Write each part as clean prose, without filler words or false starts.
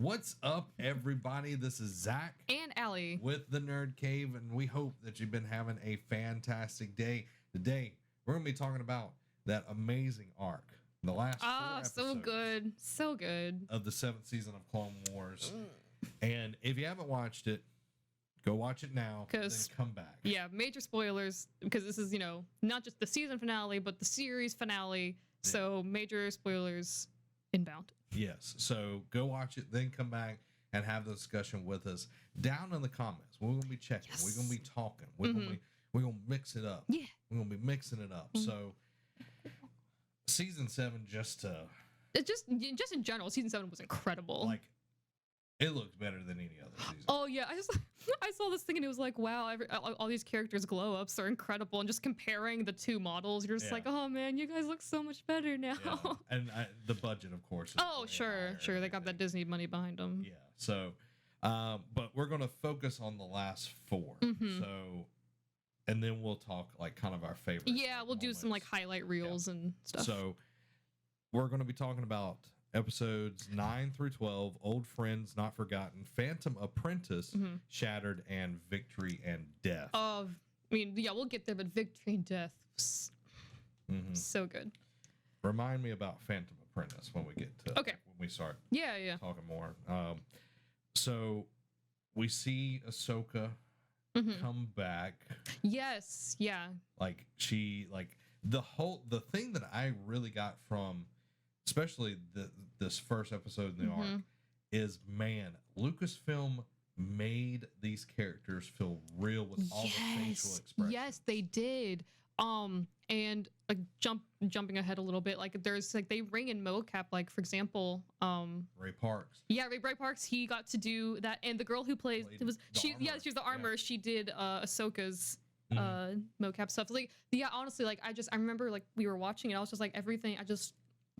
What's up, everybody? This is Zach And Allie. with the Nerd Cave, and we hope that you've been having a fantastic day. Today, we're going to be talking about that amazing arc, the last 4 episodes So good. So good. of the 7th season of Clone Wars. And if you haven't watched it, go watch it now, then 'Cause- come back. Yeah, major spoilers because this is, not just the season finale, but the series finale. Yeah. So major spoilers inbound. Yes. So go watch it, then come back and have the discussion with us down in the comments. We're gonna be checking. Yes. We're gonna be talking. We're gonna mix it up. Yeah. We're gonna be mixing it up. So season 7, just to It just in general, season 7 was incredible. like, it looks better than any other season. Oh yeah, I saw this thing and it was like, wow, all these characters glow ups are incredible, and just comparing the two models, you're just Yeah. like, oh man, you guys look so much better now. Yeah. And the budget, of course. Is Oh way sure, higher sure, and they got that everything. Disney money behind them. Yeah. So, but we're gonna focus on the last 4. Mhm. So, and then we'll talk like kind of our favorite. Yeah, we'll do some like moments. highlight reels and stuff. So we're going to be talking about episodes 9 through 12, Old Friends Not Forgotten, Phantom Apprentice, Mhm. Shattered, and Victory and Death. We'll get there, but Victory and Death, Mhm. so good. Remind me about Phantom Apprentice when we get to Okay. when we start Yeah. talking more. So we see Ahsoka Mhm. come back. Yes, yeah. Like the thing that I really got from especially this first episode in the arc Mhm. is, man, Lucasfilm made these characters feel real with all the facial expressions. Yes, they did. And jumping ahead a little bit, like there's like they bring in mocap, like for example, Ray Parks. yeah, Ray Parks, he got to do that, and the girl who plays Played it was the she armor, she's the yeah. armor. She did Ahsoka's Mhm. mocap stuff. Like yeah, honestly, like I remember like we were watching it, I was just like everything.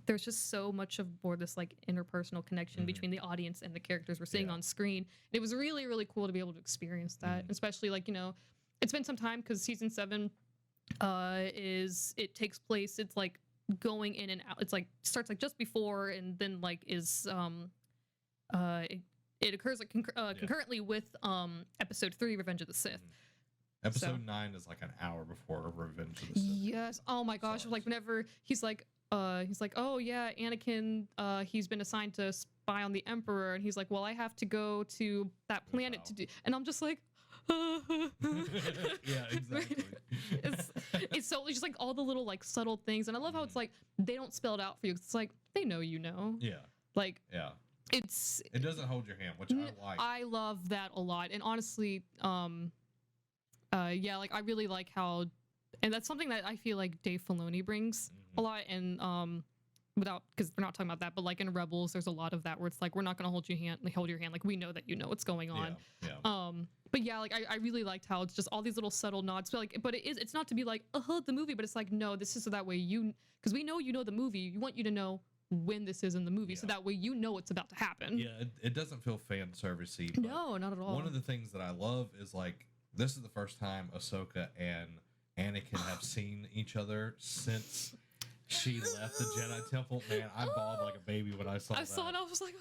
There's just so much of more this like interpersonal connection Mhm. between the audience and the characters we're seeing Yeah. on screen. It was really really cool to be able to experience that, Mhm. especially like it's been some time because season 7 it takes place, it's like going in and out, it's like starts like just before and then like is it occurs like concurrently with episode 3, Revenge of the Sith. Episode 9 is like an hour before Revenge of the Sith. Yes. Oh my gosh. Sorry. Like whenever he's like, oh yeah, Anakin, he's been assigned to spy on the Emperor, and he's like, well, I have to go to that planet to do, and I'm just like, Yeah, exactly. it's so just like all the little like subtle things, and I love how it's like they don't spell it out for you. It's like they know, Yeah, like yeah. it's. It doesn't hold your hand, which I like. I love that a lot, and honestly, yeah, like I really like how, and that's something that I feel like Dave Filoni brings a lot, and without, because we're not talking about that, but like in Rebels, there's a lot of that where it's like we're not gonna hold your hand, like we know that you know what's going on. Yeah. But yeah, like I really liked how it's just all these little subtle nods, but it's not to be like the movie, but it's like no, this is so that way because we know you know the movie, we want you to know when this is in the movie, so Yeah. that way you know it's about to happen. Yeah, it doesn't feel fan servicey. No, not at all. One of the things that I love is like this is the first time Ahsoka and Anakin have seen each other since she left the Jedi Temple. Man, I bawled like a baby when I saw that. I saw it, I was like,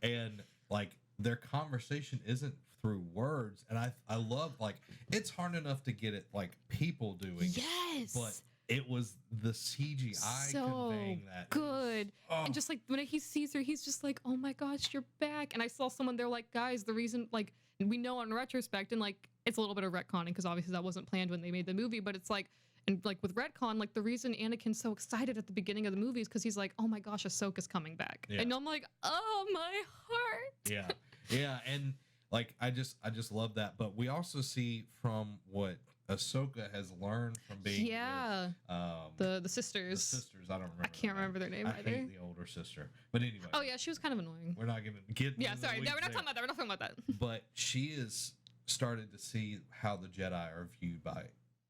And like their conversation isn't through words, and I love like it's hard enough to get it like people doing it, yes, but it was the CGI so conveying that good. Oh, And just like when he sees her, he's just like, oh my gosh, you're back. And I saw someone there like, guys, the reason, like, and we know in retrospect, and like it's a little bit of retconning because obviously that wasn't planned when they made the movie, but it's like, and like with retcon, like the reason Anakin's so excited at the beginning of the movie is because he's like, oh my gosh, Ahsoka's coming back. Yeah. And I'm like, oh my heart. yeah, and like I just love that. But we also see from what Ahsoka has learned from being Yeah. with, The the sisters. sisters. I don't remember. I can't remember their name I either. hate the older sister. But anyway. Oh yeah, she was kind of annoying. We're not gonna get. Yeah, into the sorry. weeds Yeah, we're not there. talking about that. We're not talking about that. But she is started to see how the Jedi are viewed by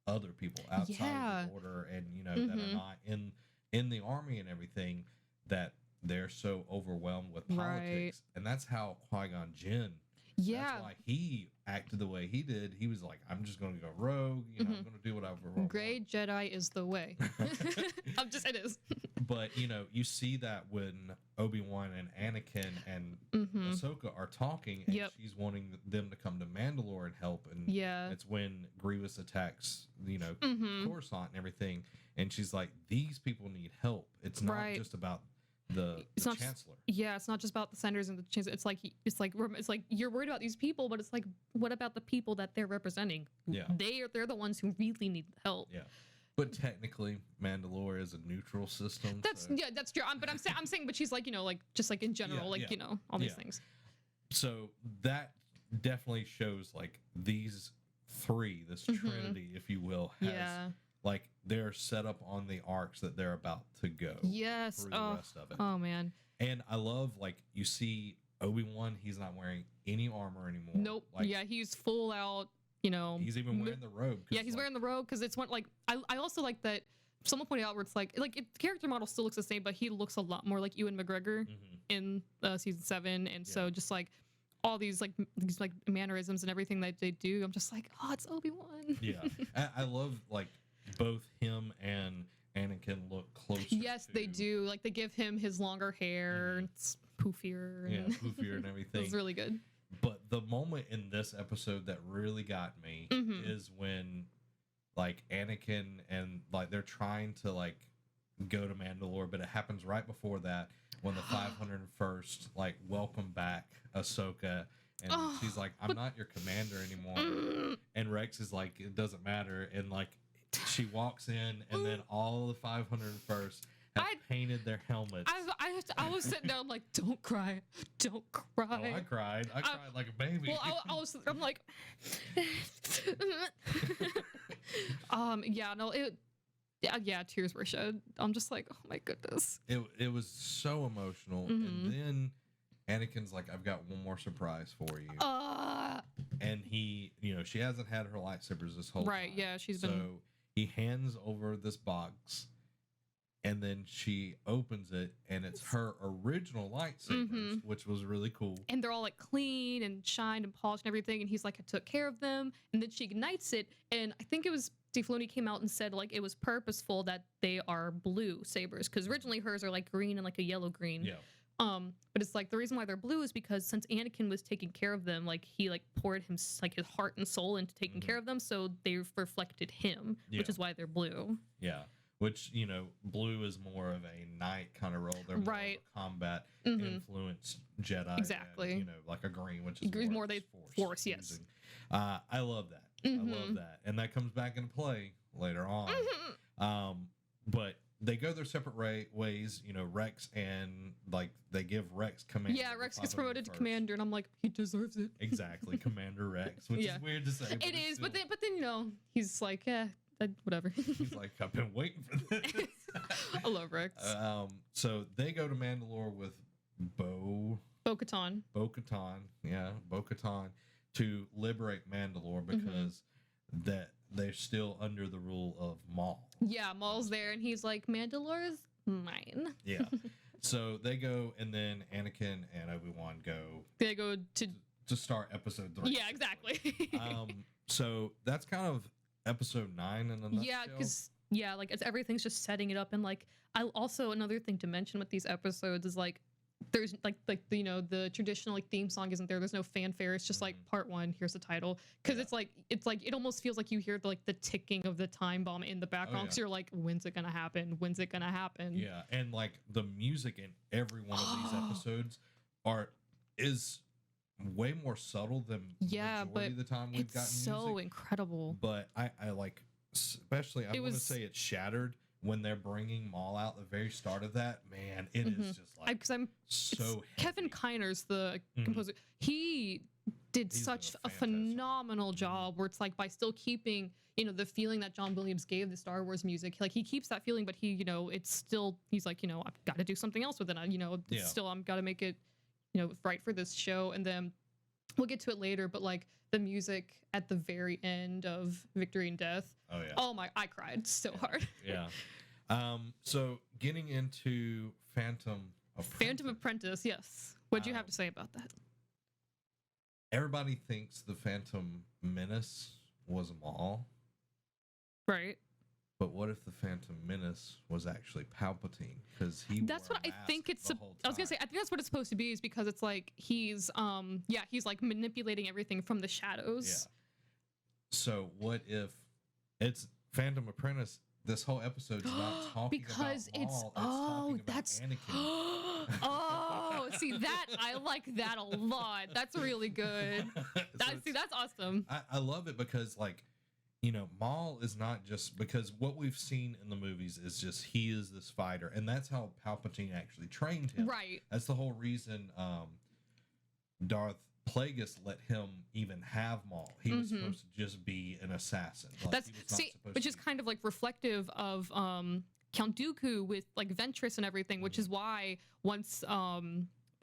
other people outside Yeah. of the order, and that are Mhm. not in the army and everything, that they're so overwhelmed with Right. politics, and that's how Qui-Gon Jinn. Yeah. That's why he acted the way he did. He was like, I'm just going to go rogue. I'm going to do whatever. I want." Great Jedi is the way. It is. But you see that when Obi-Wan and Anakin and Mm-hmm. Ahsoka are talking, and Yep. she's wanting them to come to Mandalore and help. And Yeah. it's when Grievous attacks, Mm-hmm. Coruscant and everything. And she's like, these people need help. It's not Right. just about the It's not just- Chancellor. Yeah, it's not just about the senators and the chancellor. It's like you're worried about these people, but it's like, what about the people that they're representing? Yeah. They're the ones who really need the help. Yeah. But technically, Mandalore is a neutral system. That's so, yeah, that's true. But I'm saying, but she's like, like just like in general, Yeah, like yeah. all these Yeah. things. so that definitely shows like these three, this Mhm. trinity, if you will, has Yeah. like they're set up on the arcs that they're about to go Yes. through the Oh. rest of it. Oh man. And I love like you see Obi-Wan, he's not wearing any armor anymore. Nope. Like Yeah, he's full out. he's even mo- wearing the robe. 'cause, Yeah, he's like, wearing the robe because it's one like I also like that. Someone pointed out where it's like the character model still looks the same, but he looks a lot more like Ewan McGregor mhm. in season 7, and so Yeah. just like all these these mannerisms and everything that they do, I'm just like, oh, it's Obi-Wan. Yeah. I love like both him and Anakin look closer. Yes, they to- do. Like they give him his longer hair, Mhm. and it's poofier. Yeah, And poofier and it everything. was really good. But the moment in this episode that really got me Mhm. is when like Anakin and like they're trying to like go to Mandalore, but it happens right before that when the 501st like welcome back Ahsoka, and Oh, she's like, I'm but- not your commander anymore. Mm, And Rex is like, it doesn't matter. And like she walks in, and then all the 501st have I- painted their helmets. I was sitting down like, don't cry, don't Oh, cry. I cried. I cried like a baby. Well, I'm like, yeah, no, yeah, tears were shed. I'm just like, oh my goodness. it was so emotional. Mhm. And then Anakin's like, I've got one more surprise for you. And he, she hasn't had her lightsabers this whole Right, time. yeah, she's so been- he hands over this box, and then she opens it, and it's her original lightsabers, Mhm. which was really cool. And they're all like clean and shined and polished and everything. And he's like, I took care of them. And then she ignites it. And I think it was Dave Filoni came out and said like it was purposeful that they are blue sabers because originally hers are like green and like a yellow green. Yeah. But it's like the reason why they're blue is because since Anakin was taking care of them, like he like poured him like his heart and soul into taking Mhm. care of them, so they reflected him, Yeah. which is why they're blue. Yeah. Which, blue is more of a knight kind of role. They're more Right. of a combat Mhm. influenced Jedi. Exactly. And, like a green, which is Green's more of they- Force, yes. using. I love that. I love Mhm. that. And that comes back into play later on. Mhm. But they go their separate ways. Rex and like they give Rex command. Yeah, of the Rex gets promoted to 501st. commander, and I'm like, he deserves it. Exactly, Commander Rex, which Yeah. is weird to say. It it's is, but still- then he's like, whatever. he's like, I've been waiting for this. I love Rex. So they go to Mandalore with Bo-Katan. Bo-Katan to liberate Mandalore Mm-hmm. because that they're still under the rule of Maul. Yeah, Maul's there, and he's like, Mandalore is mine. Yeah. So they go, and then Anakin and Obi-Wan go They go to to start episode 3. yeah, exactly. So that's kind of episode 9 in a nutshell. Yeah, because like everything's just setting it up, and like I also another thing to mention with these episodes is like there's like the traditional like theme song isn't there. There's no fanfare. It's just like Mhm. part 1. Here's the title because Yeah. it's like it almost feels like you hear the ticking of the time bomb in the background. yeah. Because you're like, when's it gonna happen? When's it gonna happen? Yeah, and like the music in every one of these episodes is way more subtle than Yeah, majority but of the time we've It's gotten so music. incredible. But I like, especially I It want to was- say it's shattered when they're bringing Maul out at the very start of that. Man, it is Mhm. just like Because I'm so Kevin heavy. Kiner's the Mhm. composer. He did He's such done a a fantastic phenomenal Mhm. job where it's like by still keeping the feeling that John Williams gave the Star Wars music, like he keeps that feeling, but he it's still he's like I've got to do something else with it. It's Yeah. still I'm got to make it right for this show, and then we'll get to it later. But like the music at the very end of Victory and Death, Oh yeah. oh my, I cried so hard. Yeah. So getting into Phantom Apprentice, yes. What'd you have to say about that? Everybody thinks the Phantom Menace was Maul. Right. But what if the Phantom Menace was actually Palpatine? Because he That's wore what a I mask think it's. the whole I was gonna say. time. I think that's what it's supposed to be, is because it's like he's yeah, he's like manipulating everything from the shadows. Yeah. So what if it's Phantom Apprentice? This whole episode's about talking Because about it's Maul. oh, Talking about that's Anakin. oh, see that I like that a lot. That's really good. That's awesome. I love it because like, Maul is not just because what we've seen in the movies is just he is this fighter, and that's how Palpatine actually trained him. Right. That's the whole reason Darth Plagueis let him even have Maul. He was supposed to just be an assassin. Like, That's he was not see, supposed which to is be- kind of like reflective of Count Dooku with like Ventress and everything, which is why once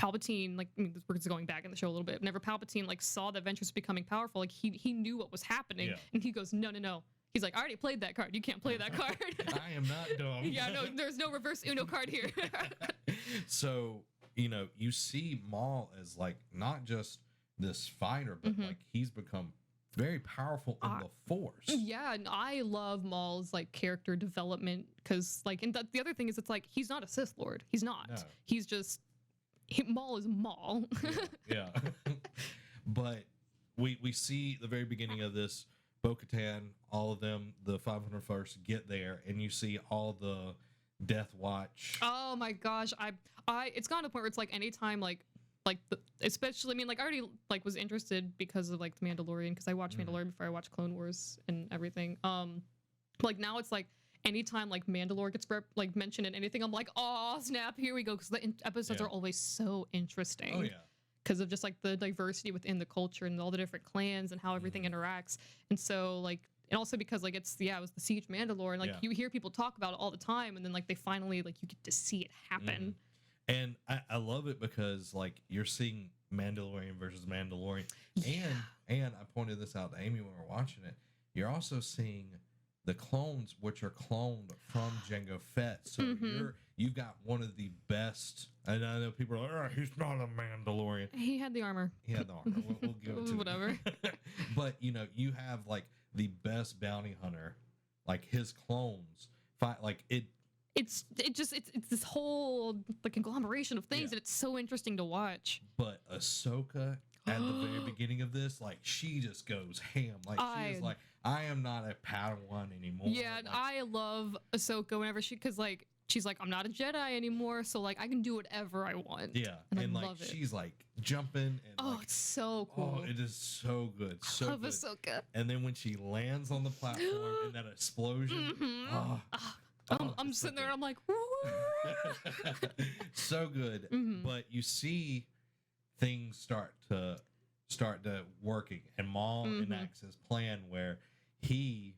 Palpatine, like, I mean, we're just going back in the show a little bit. Whenever Palpatine like saw that Ventress was becoming powerful, like he knew what was happening, Yeah. and he goes, no. He's like, I already played that card. You can't play that card. I am not dumb. Yeah, no, there's no reverse Uno card here. So, you see Maul as like not just this fighter, but like he's become very powerful in the Force. Yeah, and I love Maul's like character development because like, and the other thing is, it's like he's not a Sith Lord. He's not. No. He's just Maul is Maul. Yeah. But we see the very beginning of this, Bo-Katan, all of them, the 501st get there, and you see all the Death Watch. Oh my gosh, I it's gotten to the point where it's like anytime especially, I mean, like I already like was interested because of like the Mandalorian, because I watched Mandalorian before I watched Clone Wars and everything. Like now it's like anytime like Mandalore gets like mentioned in anything, I'm like, oh snap, here we go, because the episodes Yeah. are always so interesting. Oh yeah. Because of just like the diversity within the culture and all the different clans and how everything interacts. And so like, and also because like it was the Siege of Mandalore, and like Yeah. you hear people talk about it all the time, and then like they finally like you get to see it happen. And I love it because like you're seeing Mandalorian versus Mandalorian. Yeah. And I pointed this out to Amy when we were watching it. You're also seeing the clones, which are cloned from Jango Fett. So you've got one of the best. And I know people are like, oh, he's not a Mandalorian. He had the armor. He had the armor. We'll give it to him. Whatever. But you have like the best bounty hunter, like his clones fight like it. It's this whole like conglomeration of things, Yeah. and it's so interesting to watch. But Ahsoka at the very beginning of this, like she just goes ham. Like she is like, I am not a Padawan anymore. Yeah, and like, I love Ahsoka whenever she's like, I'm not a Jedi anymore, so like I can do whatever I want. yeah, and I like love it. she's like jumping and Oh, like, it's so cool. oh, it is so good, so love good. Ahsoka. And then when she lands on the platform and that explosion, oh, I'm it's so sitting there good. and I'm like, woo. So good. Mhm. But you see things start to working, and Maul enacts his plan where he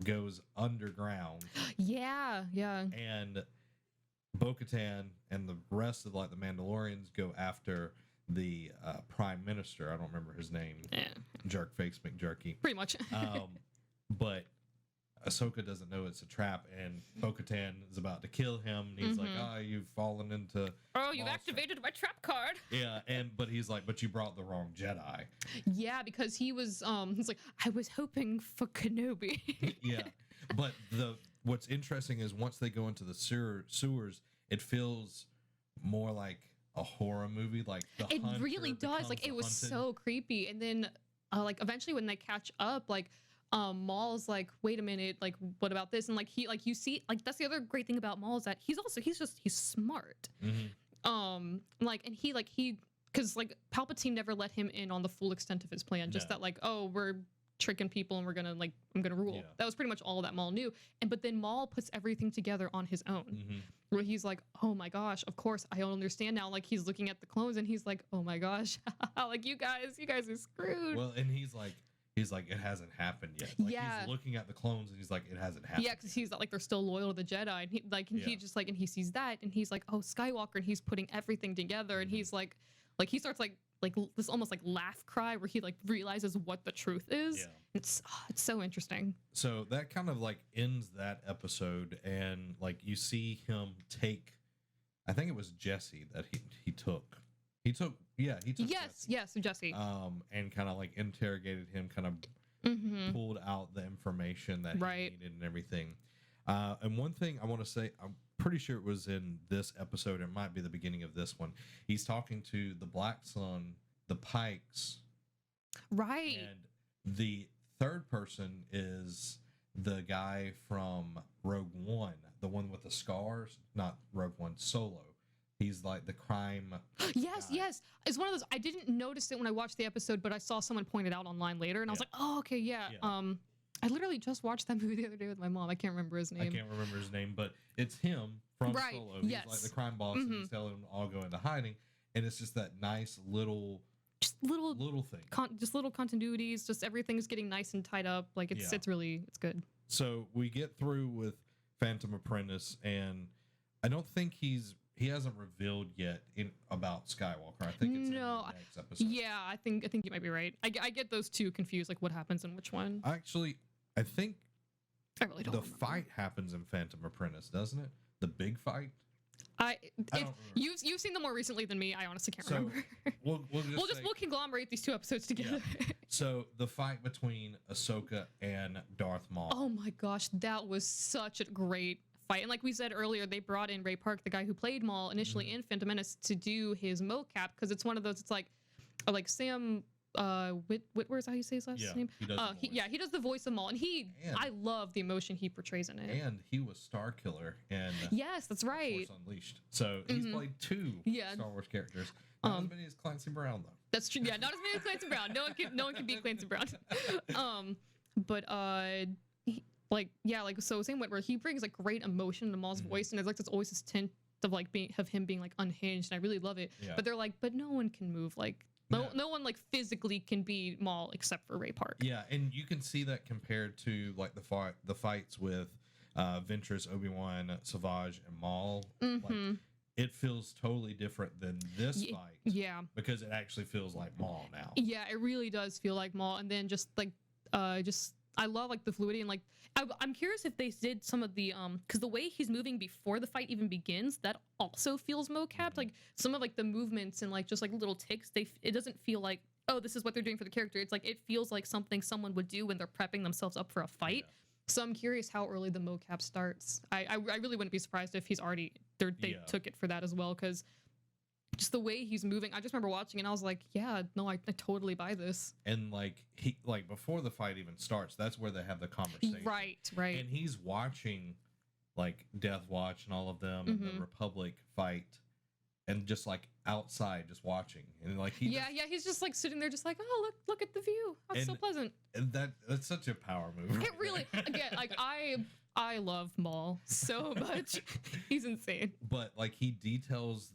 goes underground, Yeah. and Bo-Katan and the rest of like the Mandalorians go after the Prime Minister. I don't remember his name. Yeah. Jerkface McJerky. Pretty much. But Ahsoka doesn't know it's a trap, and Bo-Katan is about to kill him. And he's like, "Oh, you've fallen into." Oh, you've Maul's activated my trap card. Yeah, but he's like, "But you brought the wrong Jedi." Yeah, because he's like, I was hoping for Kenobi. Yeah, but what's interesting is once they go into the sewers, it feels more like a horror movie. Like It really does. Like it was so creepy. And then like eventually when they catch up, like Maul's like, wait a minute, like what about this? And like you see, like that's the other great thing about Maul is that he's smart. Like and he because like Palpatine never let him in on the full extent of his plan. Just No. that like, oh, we're tricking people and I'm gonna rule. Yeah. That was pretty much all that Maul knew. But then Maul puts everything together on his own. Where he's like, oh my gosh, of course I don't understand now. Like he's looking at the clones and he's like, oh my gosh, like you guys are screwed. Well, and he's like, it hasn't happened yet. Like, Yeah. he's looking at the clones and he's like, it hasn't happened. Yeah, because he's like they're still loyal to the Jedi, and he Yeah. just like, and he sees that, and he's like, oh, Skywalker, and he's putting everything together, and he's like he starts like this almost like laugh cry where he like realizes what the truth is. Yeah. It's so interesting. So that kind of like ends that episode, and like you see him take, I think it was Jesse that he took. He took Yes, Jesse. and kind of like interrogated him, kind of pulled out the information that Right. he needed and everything. And one thing I want to say, I'm pretty sure it was in this episode. It might be the beginning of this one. He's talking to the Black Sun, the Pikes, Right. and the third person is the guy from Rogue One, the one with the scars. Not Rogue One, Solo. He's like the crime. Yes, guy. yes. It's one of those. I didn't notice it when I watched the episode, but I saw someone point it out online later, and I was Yeah. like, oh, okay, yeah. Yeah. I literally just watched that movie the other day with my mom. I can't remember his I name. can't remember his name, but it's him from Right, Solo. He's like yes. the crime boss, and he's telling them to all go into hiding. And it's just that nice little Just little, thing. just little continuities. Just everything's getting nice and tied up. Like it's Yeah. it's good. So we get through with Phantom Apprentice, and I don't think he hasn't revealed yet about Skywalker. I think it's in No, the next episode. Yeah, I think you might be right. I get those two confused, like what happens in which one. Actually, I think I really don't. the remember. fight happens in Phantom Apprentice, doesn't it? The big fight. I don't remember. you've seen them more recently than me. I honestly can't So, remember. We'll We'll conglomerate these two episodes together. So the fight between Ahsoka and Darth Maul. Oh my gosh, that was such a great fight. And like we said earlier, they brought in Ray Park, the guy who played Maul initially in Phantom Menace, to do his mocap because it's one of those. It's like Sam Whitworth, how you say his last name? He does. The voice. He does the voice of Maul, and And- I love the emotion he portrays in it. And he was Star Killer and Yes, that's right. Force Unleashed. So he's played two Yeah. Star Wars characters. Not as many as Clancy Brown though. That's true. Yeah, not as many as Clancy Brown. No one can beat Clancy Brown. So Sam Whitworth, he brings like great emotion to Maul's voice, and it's like there's always this tint of like him being like unhinged, and I really love it. Yeah. But they're like, but no one can move like no one like physically can be Maul except for Ray Park. Yeah, and you can see that compared to like the fights with Ventress, Obi-Wan, Savage, and Maul. Like, it feels totally different than this fight. Yeah. Because it actually feels like Maul now. Yeah, it really does feel like Maul, and then just like I love like the fluidity and like I'm curious if they did some of the because the way he's moving before the fight even begins, that also feels mocapped. Like some of like the movements and like just like little ticks, it doesn't feel like, oh, this is what they're doing for the character. It's like it feels like something someone would do when they're prepping themselves up for a fight. Yeah. So I'm curious how early the mocap starts. I really wouldn't be surprised if he's already they took it for that as well, because just the way he's moving. I just remember watching and I was like, yeah, no, I totally buy this. And like he like before the fight even starts, that's where they have the conversation. Right. And he's watching like Death Watch and all of them and the Republic fight, and just like outside just watching. And like he's just like sitting there just like, oh, look at the view. That's so pleasant. And that's such a power move. It really, again, like I love Maul so much. He's insane. But like he details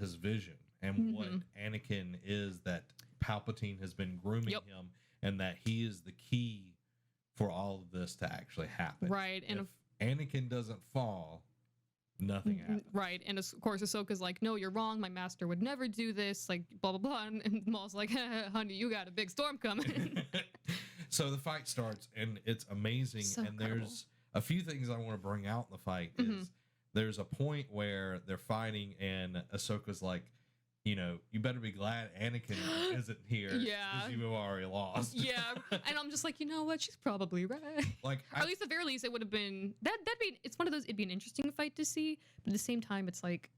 his vision and what Anakin is, that Palpatine has been grooming him, and that he is the key for all of this to actually happen. Right. And if Anakin doesn't fall, nothing happens. Right. And of course Ahsoka's like, no, you're wrong. My master would never do this. Like blah blah blah. And Maul's like, honey, you got a big storm coming. So the fight starts and it's amazing. So and incredible. There's a few things I want to bring out in the fight. Is there's a point where they're fighting and Ahsoka's like, you know, you better be glad Anakin isn't here. Yeah. Because you've already lost. Yeah. And I'm just like, you know what? She's probably right. Like, Or at least at the very least, it would have been that'd be. It's one of those. It'd be an interesting fight to see, but at the same time, it's like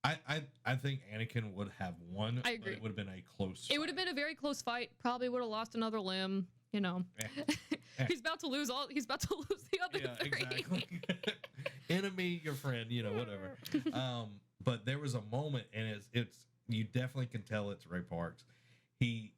I think Anakin would have won. I agree. But it would have been a close. It would have been a very close fight. Probably would have lost another lim. You know, he's about to lose all. He's about to lose the other Yeah, three. exactly. Enemy, your friend, you know, whatever. But there was a moment, and it's you definitely can tell it's Ray Parks. He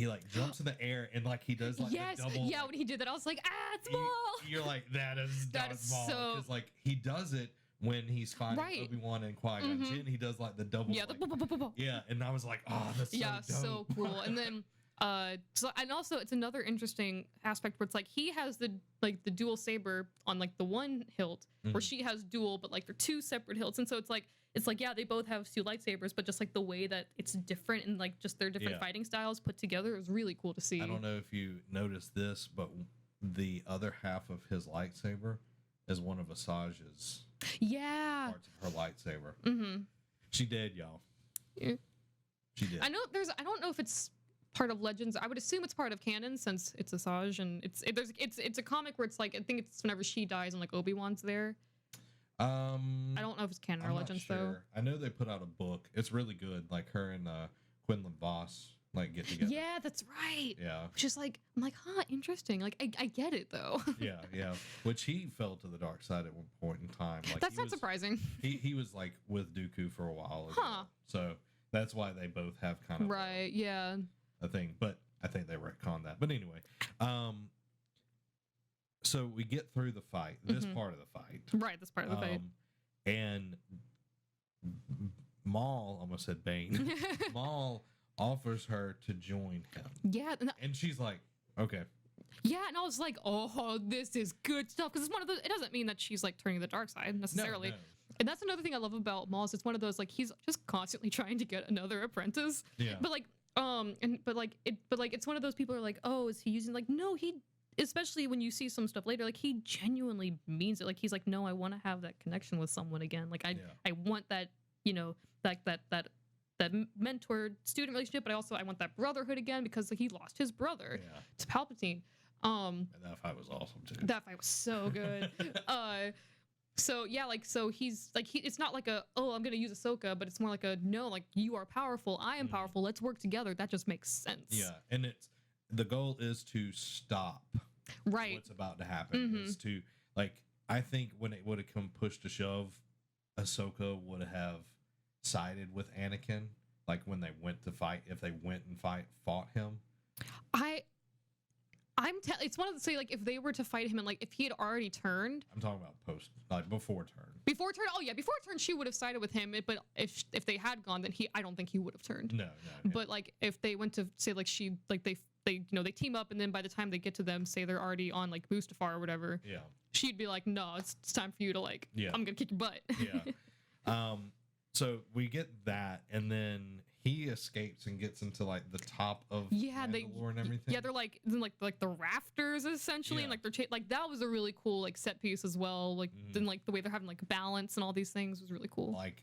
like jumps in the air and like he does like Yes, the double. yeah. Like, When he did that, I was like, it's Maul. you're like that is Maul, so- because like he does it when he's fighting Right. Obi-Wan and Qui-Gon Jinn. He does like the double. Yeah, like, yeah, and I was like, oh, that's Yeah, so so dope. cool. And then so and also it's another interesting aspect where it's like he has the dual saber on like the one hilt where she has dual, but like they're two separate hilts. And so it's like yeah, they both have two lightsabers, but just like the way that it's different and like just their different Yeah. fighting styles put together is really cool to see. I don't know if you noticed this, but the other half of his lightsaber is one of Asajj's Yeah. parts of her lightsaber. Mm-hmm. She did, y'all. Yeah. She did. I know I don't know if it's part of Legends. I would assume it's part of canon since it's Asajj, and it's a comic where it's like I think it's whenever she dies and like Obi-Wan's there. I don't know if it's canon or I'm not Legends sure. though. I know they put out a book. It's really good. Like her and Quinlan Voss like get together. Yeah, that's right. Yeah. Which is like I'm like, huh, interesting. Like I get it though. Yeah. Which he fell to the dark side at one point in time. Like That's he not was, surprising. He was like with Dooku for a while. As Huh. well. So that's why they both have kind of Right, yeah. a thing. But I think they retconned that. But anyway, so we get through the fight. This part of the fight. Right, that's part of the fight. And Maul, almost said Bane. Maul offers her to join him. Yeah, And she's like, okay. yeah, and I was like, oh, this is good stuff. Because it's one of those, it doesn't mean that she's like turning the dark side necessarily. No. And that's another thing I love about Maul is it's one of those like he's just constantly trying to get another apprentice. Yeah. But like it's one of those people who are like, oh, is he using like no, he especially when you see some stuff later, like he genuinely means it. Like he's like, no, I want to have that connection with someone again. Like I want that, you know, like that mentor student relationship, but I want that brotherhood again because like, he lost his brother to Palpatine. And that fight was awesome too. That fight was so good. So yeah, like so he's like it's not like a I'm gonna use Ahsoka, but it's more like a no, like you are powerful, I am powerful, let's work together. That just makes sense. Yeah, and the goal is to stop what's about to happen. Is to like I think when it would have come push to shove, Ahsoka would have sided with Anakin. Like when they went to fight, if they went and fought him. It's one of the say like if they were to fight him and like if he had already turned. I'm talking about post, like before turn. Before turn, before turn, she would have sided with him. But if they had gone, then I don't think he would have turned. No. But like if they went to say like they they team up and then by the time they get to them, say they're already on like Mustafar or whatever. Yeah. She'd be like, no, it's time for you to like. Yeah. I'm gonna kick your butt. Yeah. So we get that, and then he escapes and gets into like the top of Mandalore and everything. Yeah, they're like then like the rafters essentially, and like they're like that was a really cool like set piece as well. Like then like the way they're having like balance and all these things was really cool. Like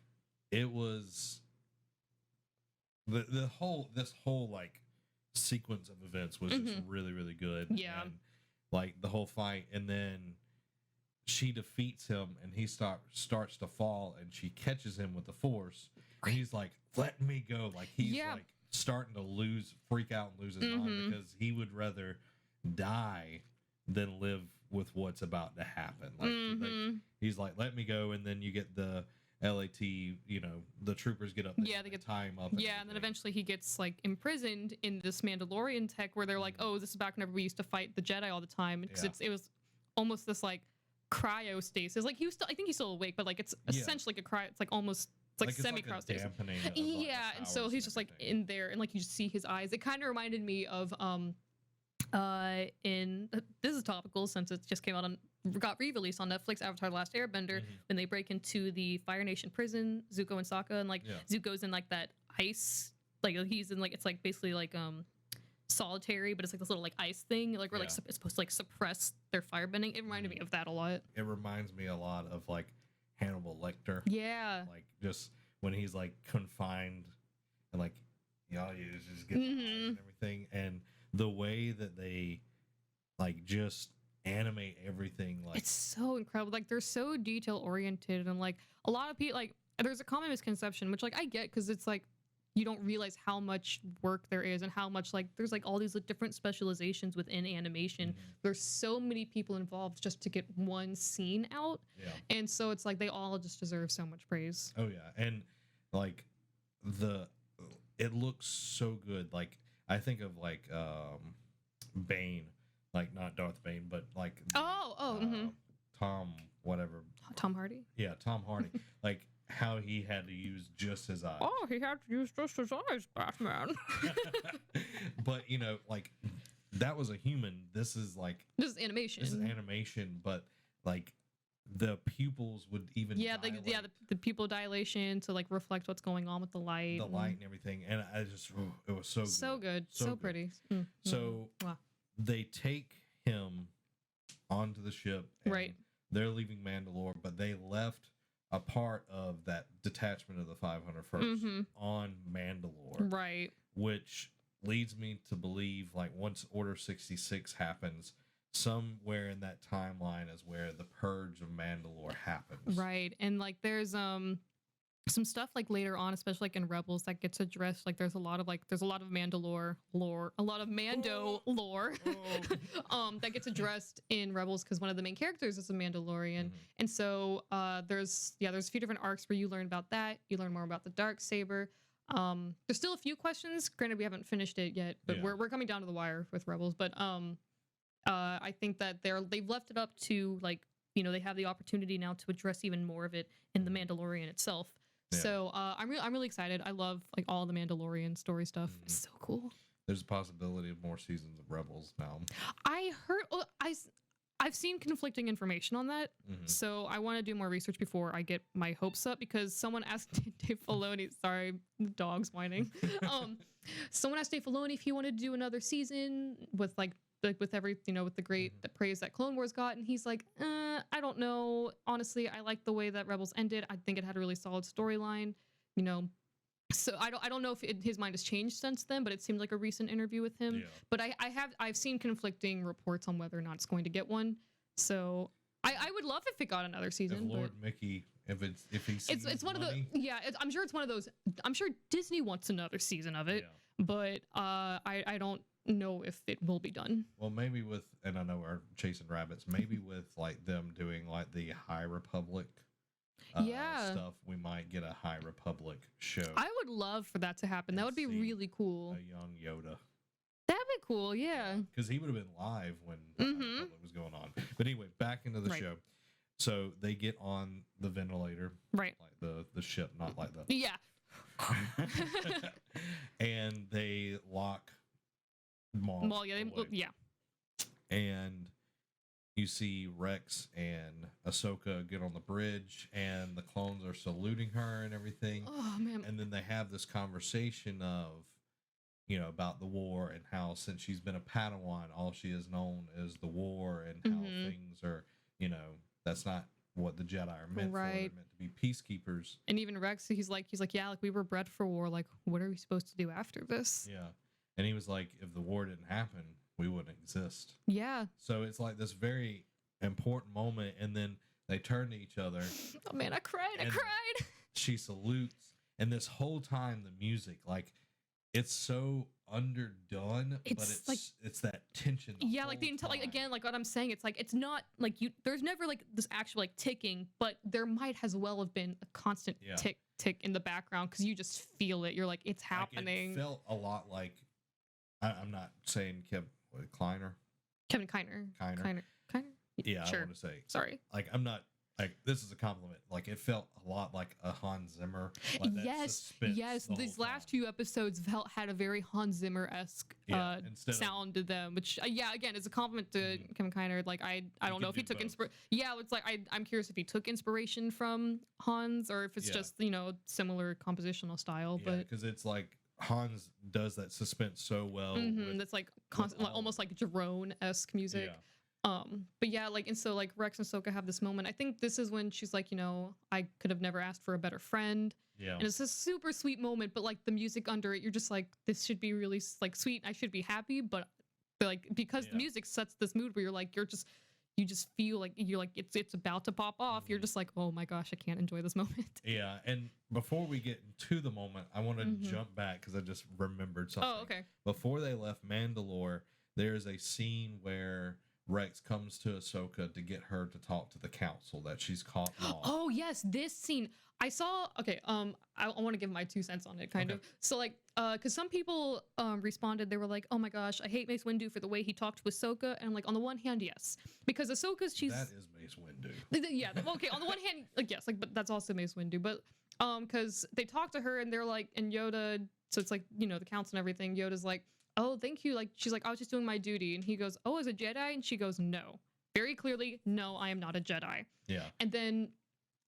it was this whole like sequence of events was just really really good. Yeah, and like the whole fight, and then she defeats him, and he starts to fall, and she catches him with the Force, and he's like, "Let me go!" Like he's like starting to freak out and lose his mind because he would rather die than live with what's about to happen. Like he's like, "Let me go," and then you get the LAT, you know, the troopers get up there, they get tie him up. And then eventually he gets like imprisoned in this Mandalorian tech where they're like, "Oh, this is back whenever we used to fight the Jedi all the time," because it was almost this like cryostasis. Like he was still, I think he's still awake, but like it's essentially like a cryo. It's like almost like semi cryostasis. And so he's just like in there, and like you just see his eyes. It kind of reminded me of in this is topical since it just got re-released on Netflix, Avatar: The Last Airbender, when they break into the Fire Nation prison, Zuko and Sokka, and like Zuko's in like that ice, like he's in like it's like basically like solitary, but it's like this little like ice thing, like we're like it's supposed to like suppress their firebending. It reminded me of that a lot. It reminds me a lot of like Hannibal Lecter. Yeah, like just when he's like confined and like you just get the eyes and everything, and the way that they like just animate everything, like it's so incredible. Like they're so detail oriented, and like a lot of people like there's a common misconception which like I get because it's like you don't realize how much work there is and how much like there's like all these like, different specializations within animation. There's so many people involved just to get one scene out, and so it's like they all just deserve so much praise. Oh yeah, and like it looks so good. Like I think of like Bane, like not Darth Bane, but like Tom Hardy. Yeah, Tom Hardy. Like how he had to use just his eyes. Oh, he had to use just his eyes, Batman. But you know, like that was a human. This is animation, but like the pupils would even the pupil dilation to like reflect what's going on with the light and everything, and I just it was so good, so pretty. So they take him onto the ship, and they're leaving Mandalore, but they left a part of that detachment of the 501st on Mandalore, right? Which leads me to believe like once Order 66 happens, somewhere in that timeline is where the purge of Mandalore happens. Right. And like there's some stuff like later on, especially like in Rebels, that gets addressed. Like there's a lot of Mandalore lore, a lot of Mando lore that gets addressed in Rebels because one of the main characters is a Mandalorian. And so there's a few different arcs where you learn about that. You learn more about the dark saber. There's still a few questions. Granted, we haven't finished it yet, but we're coming down to the wire with Rebels. But I think that they've left it up to like, you know, they have the opportunity now to address even more of it in the Mandalorian itself. Yeah. So I'm really excited. I love like all the Mandalorian story stuff. It's so cool. There's a possibility of more seasons of Rebels now. I heard I've seen conflicting information on that. So I want to do more research before I get my hopes up, because someone asked Dave Filoni, sorry, the dog's whining. Someone asked Dave Filoni if he wanted to do another season with with every, you know, with the great praise that Clone Wars got, and he's like, I don't know. Honestly, I like the way that Rebels ended. I think it had a really solid storyline, you know. So I don't know if his mind has changed since then, but it seemed like a recent interview with him. Yeah. But I've seen conflicting reports on whether or not it's going to get one. So I would love if it got another season. If Lord Mickey, if he sees it's one money. of the I'm sure it's one of those. I'm sure Disney wants another season of it, but I don't know if it will be done. Well, maybe with, and I know we're chasing rabbits, maybe with like them doing like the High Republic stuff, we might get a High Republic show. I would love for that to happen. That would be really cool. A young Yoda. That'd be cool, yeah. Because he would have been live when the High Republic was going on. But anyway, back into the show. So they get on the ventilator. Right. Like the ship, not like the... Yeah. And they lock Maul away. And you see Rex and Ahsoka get on the bridge, and the clones are saluting her and everything. Oh, man. And then they have this conversation of, you know, about the war and how since she's been a Padawan, all she has known is the war, and how things are, you know, that's not what the Jedi are meant for. They're meant to be peacekeepers. And even Rex, he's like, yeah, like we were bred for war. Like, what are we supposed to do after this? Yeah. And he was like, if the war didn't happen, we wouldn't exist. Yeah. So it's like this very important moment, and then they turn to each other. Oh man, I cried. She salutes, and this whole time the music, like, it's so underdone, but it's that tension. Yeah, like the entire, like again, like what I'm saying, it's like it's not like there's never like this actual like ticking, but there might as well have been a constant tick in the background, because you just feel it. You're like, it's happening. It felt a lot like, I'm not saying Kevin Kiner. Yeah, sure. I want to say. Sorry. Like, I'm not, like, this is a compliment. Like, it felt a lot like a Hans Zimmer. Like, yes. These last few episodes had a very Hans Zimmer-esque sound to them, which, again, is a compliment to Kevin Kiner. Like, I don't know if he took inspiration. Yeah, it's like, I'm curious if he took inspiration from Hans, or if it's just, you know, similar compositional style. Yeah, because it's like, Hans does that suspense so well. That's like constant, almost like drone-esque music. But yeah, like, and so like Rex and Ahsoka have this moment. I think this is when she's like, you know, I could have never asked for a better friend. Yeah. And it's a super sweet moment, but like the music under it, you're just like, this should be really like sweet. I should be happy, but like, because the music sets this mood where you're like, you just feel like it's about to pop off. You're just like, oh my gosh, I can't enjoy this moment. Yeah, and before we get into the moment, I want to jump back because I just remembered something. Oh, okay. Before they left Mandalore, there's a scene where Rex comes to Ahsoka to get her to talk to the council that she's caught lost. Oh yes, this scene I saw. Okay, I want to give my 2 cents on it, kind of. So like, because some people responded, they were like, "Oh my gosh, I hate Mace Windu for the way he talked to Ahsoka," and I'm like, on the one hand, yes, because she's that is Mace Windu. Yeah, okay. On the one hand, like yes, like but that's also Mace Windu, but because they talk to her and they're like, and Yoda, so it's like, you know, the council and everything. Yoda's like, oh, thank you. Like, she's like, I was just doing my duty. And he goes, oh, as a Jedi? And she goes, no. Very clearly, no, I am not a Jedi. Yeah. And then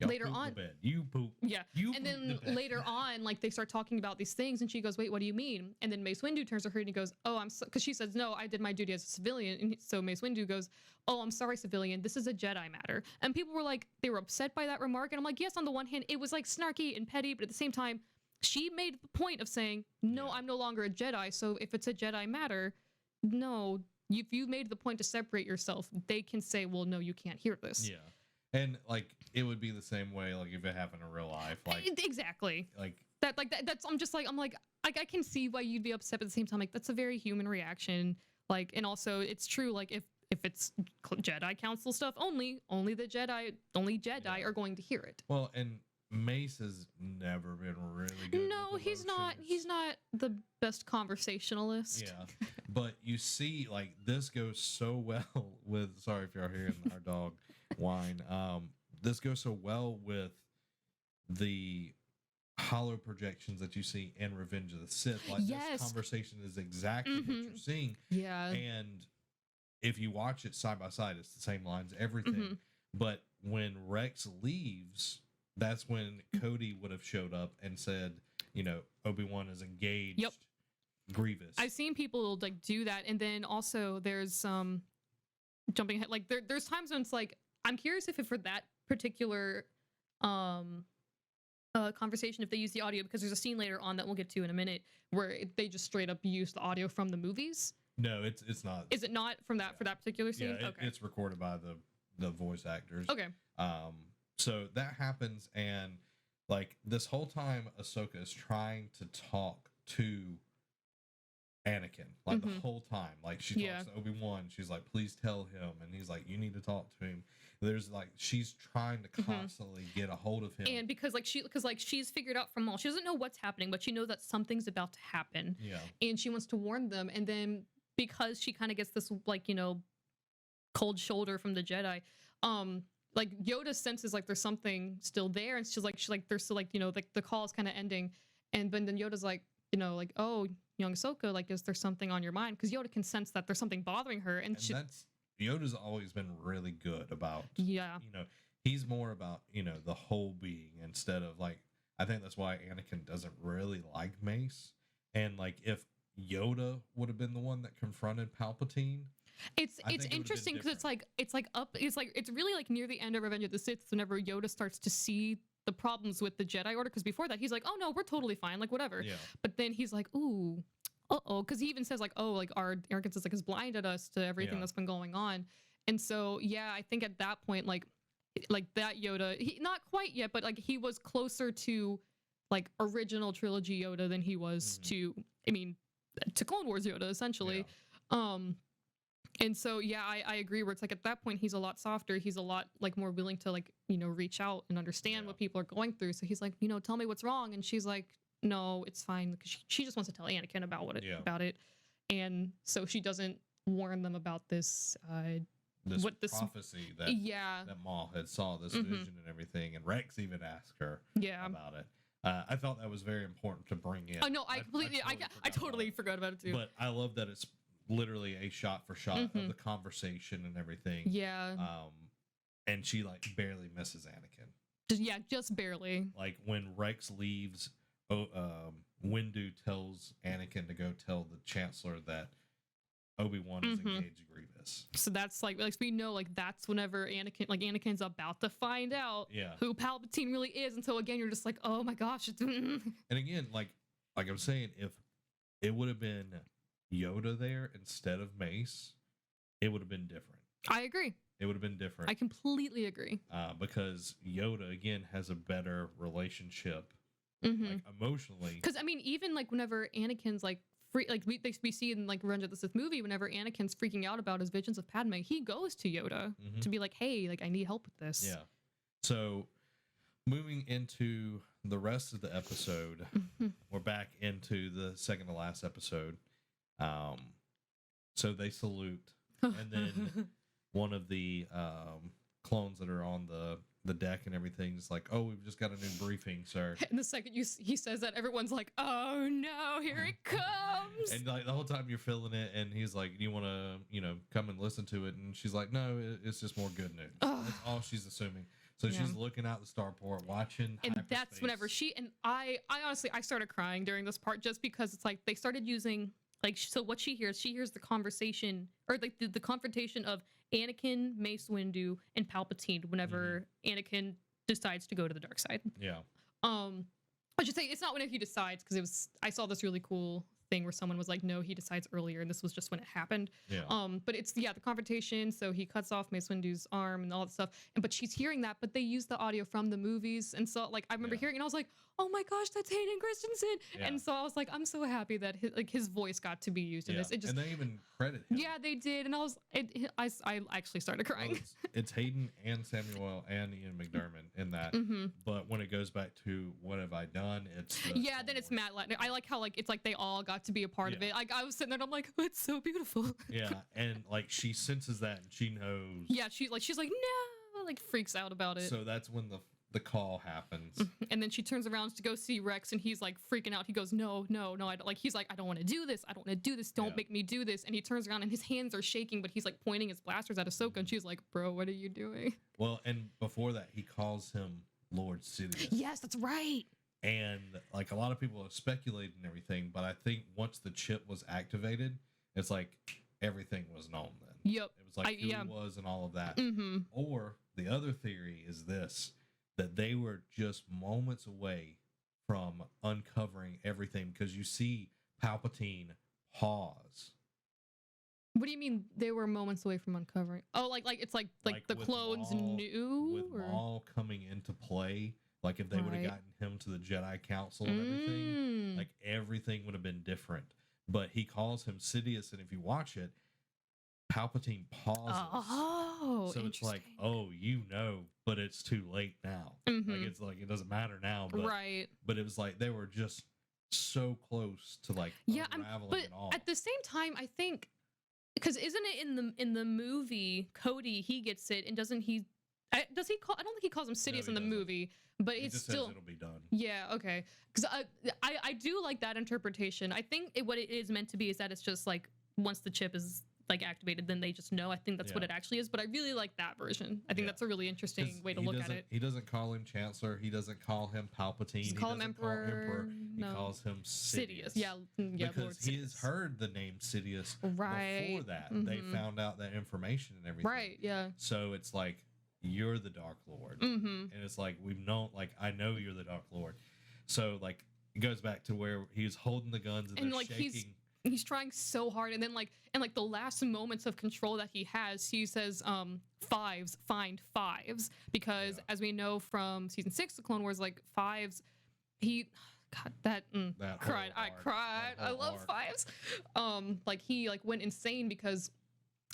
later on, you poop. Yeah. And then later on, like, they start talking about these things, and she goes, wait, what do you mean? And then Mace Windu turns to her and he goes, oh, because she says, no, I did my duty as a civilian. And so Mace Windu goes, oh, I'm sorry, civilian. This is a Jedi matter. And people were like, they were upset by that remark. And I'm like, yes, on the one hand, it was like snarky and petty, but at the same time, she made the point of saying, no, Yeah. I'm no longer a Jedi. So if it's a Jedi matter, no, if you made the point to separate yourself, they can say, well, no, you can't hear this. Yeah. And like it would be the same way like if it happened in real life. Like Exactly. like That's I'm like I can see why you'd be upset, but at the same time, like that's a very human reaction. Like, and also it's true, like if it's Jedi Council stuff, only the Jedi Yeah. are going to hear it. well, and Mace has never been really good. No, with he's emotions. not the best conversationalist. Yeah. But you see, like this goes so well with sorry if you're hearing our dog whine. This goes so well with the hollow projections that you see in Revenge of the Sith. Like Yes. this conversation is exactly what you're Mhm. seeing. Yeah. And if you watch it side by side, it's the same lines, everything. Mhm. But when Rex leaves, that's when Cody would have showed up and said, you know, Obi-Wan is engaged. Yep. Grievous. I've seen people like do that, and then also there's jumping ahead. Like there's times when it's like I'm curious if for that particular conversation, if they use the audio, because there's a scene later on that we'll get to in a minute where they just straight up use the audio from the movies. No, it's not. Is it not from that for that particular scene? Yeah, Okay. it's recorded by the voice actors. Okay. So that happens, and like this whole time, Ahsoka is trying to talk to Anakin, like the Mhm. whole time. Like she Yeah. talks to Obi-Wan, she's like, "Please tell him," and he's like, "You need to talk to him." There's like she's trying to constantly get a hold of him. And because she's figured out from all, she doesn't know what's happening, but she knows that something's about to happen, yeah, and she wants to warn them. And then because she kind of gets this like cold shoulder from the Jedi, like Yoda senses like there's something still there, and she's like there's still like like the call is kind of ending, and then Yoda's like like, oh, young Ahsoka, like is there something on your mind? Because Yoda can sense that there's something bothering her, and she, that's Yoda's always been really good about. yeah. He's more about the whole being instead of like. I think that's why Anakin doesn't really like Mace, and like if Yoda would have been the one that confronted Palpatine. It's I think it would've been interesting because different. it's really like near the end of Revenge of the Sith whenever Yoda starts to see the problems with the Jedi Order, because before that he's like, oh no, we're totally fine, like whatever. Yeah, But then he's like, ooh, because he even says like, oh, like our arrogance is like has blinded us to everything Yeah. that's been going on. And so yeah, I think at that point like that Yoda, he not quite yet, but like he was closer to like original trilogy Yoda than he was Mhm. to Clone Wars Yoda essentially. And so yeah, I agree where it's like at that point he's a lot softer, he's a lot like more willing to like reach out and understand Yeah. what people are going through. So he's like, tell me what's wrong, and she's like, no, it's fine, because she just wants to tell Anakin about Yeah. about it. And so she doesn't warn them about this this what this- prophecy that yeah that Maul had saw this Mhm. vision and everything, and Rex even asked her yeah about it. I thought that was very important to bring in. oh no, I completely I totally forgot about it too. But I love that it's literally a shot for shot of Mhm. the conversation and everything. yeah And she like barely misses Anakin. just barely. Like when Rex leaves, Windu tells Anakin to go tell the Chancellor that Obi-Wan is Mhm. engaged to Grievous. So that's like we know like that's whenever Anakin's about to find out Yeah. who Palpatine really is. And so again, you're just like, oh my gosh. And again, like I'm saying, if it would have been Yoda there instead of Mace, it would have been different. I agree. It would have been different. I completely agree. Because Yoda again has a better relationship, Mhm. like emotionally. Because even like whenever Anakin's like free, like we see in like Revenge of the Sith movie, whenever Anakin's freaking out about his visions of Padme, he goes to Yoda Mhm. to be like, hey, like I need help with this. Yeah. So moving into the rest of the episode, Mhm. we're back into the second to last episode. So they salute, and then one of the clones that are on the deck and everything is like, "Oh, we've just got a new briefing, sir." And the second he says that, everyone's like, oh no, here it comes. And like the whole time you're feeling it, and he's like, "Do you want to, come and listen to it?" And she's like, "No, it's just more good news." Ugh. That's all she's assuming. So Yeah. she's looking out the starport, watching. And that's whenever hyperspace. I honestly I started crying during this part, just because it's like they started using like, so what she hears the conversation, or like the confrontation of Anakin, Mace Windu, and Palpatine whenever Anakin decides to go to the dark side. Yeah. I should say it's not when he decides, because I saw this really cool thing where someone was like, no, he decides earlier, and this was just when it happened. Yeah. But it's the confrontation. So he cuts off Mace Windu's arm and all that stuff, but she's hearing that, but they use the audio from the movies, and so like I remember Yeah. hearing, and I was like, oh my gosh, that's Hayden Christensen, Yeah. and so I was like, I'm so happy that his voice got to be used in Yeah. this. It just and they even credit him. yeah, they did, and I actually started Well, crying. it's Hayden and Samuel and Ian McDermott in that. Mm-hmm. But when it goes back to what have I done, it's Yeah, then it's Matt Latner. I like how like it's like they all got to be a part of Yeah. it. Like I was sitting there and I'm like, it's so beautiful. Yeah, and like she senses that and she knows. Yeah, she's like no, like freaks out about it. So that's when the call happens. And then she turns around to go see Rex, and he's like freaking out. He goes, no, I don't, like he's like, I don't want to do this. I don't want to do this. Don't Yeah. make me do this. And he turns around and his hands are shaking, but he's like pointing his blasters at Ahsoka, and she's like, bro, what are you doing? Well, and before that, he calls him Lord Sidious. Yes, that's right. And like a lot of people have speculated and everything, but I think once the chip was activated, it's like everything was known then. Yep. It was like who yeah. he was and all of that. Mm-hmm. Or the other theory is this, that they were just moments away from uncovering everything, because you see Palpatine pause. What do you mean they were moments away from uncovering? Oh, like it's like the with clones Maul- knew? with or- Maul coming into play, like if they would have Right. gotten him to the Jedi Council and everything, Mm. like everything would have been different. But he calls him Sidious, and if you watch it, Palpatine pauses. Oh, So it's like, interesting. oh, you know, but it's too late now. Like Mhm. it's like it doesn't matter now. But Right. but it was like they were just so close to like Yeah, unraveling but it all. at the same time, I think because isn't it in the movie Cody he gets it, and doesn't he? Does he call? I don't think he calls him Sidious he in the doesn't. movie, but It it's just still. says it'll be done. Yeah, okay. Because I do like that interpretation. I think what it is meant to be is that it's just like once the chip is like activated, then they just know. I think that's what Yeah. it actually is. But I really like that version. I think Yeah. that's a really interesting 'Cause way to he look at doesn't- it. He doesn't call him Chancellor. He doesn't call him Palpatine. Just He call him doesn't call Emperor. He No. calls him Sidious. Sidious. Yeah, yeah. Lord Because he has Sidious. heard the name Sidious Right. before that. They Mhm. found out that information and everything. Right. Yeah. So it's like, you're the Dark Lord. Mm-hmm. And it's like, we've known, like, I know you're the Dark Lord. So, like, it goes back to where he was holding the guns and And, they're like, shaking. He's trying so hard, and then like the last moments of control that he has, he says fives, find fives, because Yeah. as we know from season 6 of Clone Wars, like fives, he God, that That cried. whole I arc, cried. that I whole love arc. fives. Like he like went insane because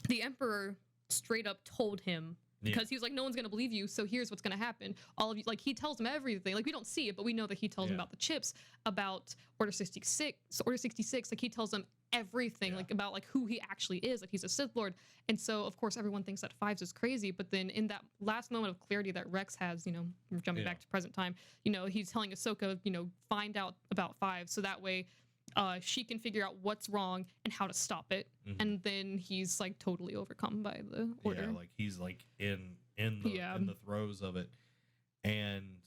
the Emperor straight up told him, Yeah. because he was like, no one's gonna believe you, so here's what's gonna happen. All of you, like he tells him everything. Like we don't see it, but we know that he tells him Yeah. about the chips, about Order 66, Order 66. Like he tells them everything, Yeah. like about like who he actually is. Like he's a Sith Lord, and so of course everyone thinks that fives is crazy. But then in that last moment of clarity that Rex has, you know, jumping Yeah. back to present time, you know, he's telling Ahsoka, you know, find out about fives, so that way. She can figure out what's wrong and how to stop it, Mhm. and then he's like totally overcome by the order. Yeah, like he's like in Yeah. the throes of it. And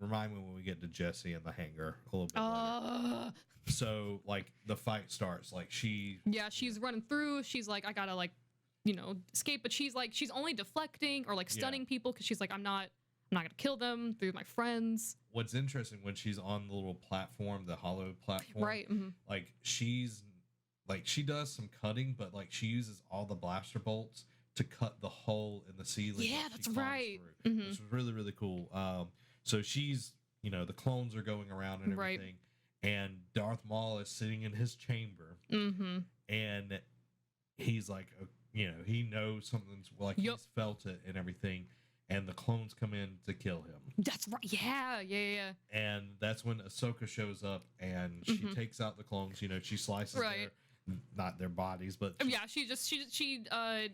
remind me when we get to Jesse in the hangar a little bit later. So like the fight starts, like Yeah, she's running through. She's like, I gotta like, you know, escape. But she's like, she's only deflecting or like Yeah. stunning people because she's like, I'm not gonna kill them. They're my friends. what's interesting when she's on the little platform, the hollow platform, Right. Mhm. like she does some cutting, but like she uses all the blaster bolts to cut the hole in the ceiling. Yeah, that she that's climbs right. through, Mhm. which was really, really cool. So she's, you know, the clones are going around and Right. everything, and Darth Maul is sitting in his chamber, Mhm. and he's like, you know, he knows something's like Yup. he's felt it and everything, and the clones come in to kill him. That's right. Yeah. And that's when Ahsoka shows up and she Mhm. takes out the clones. You know, she slices Right. not their bodies, but Yeah. She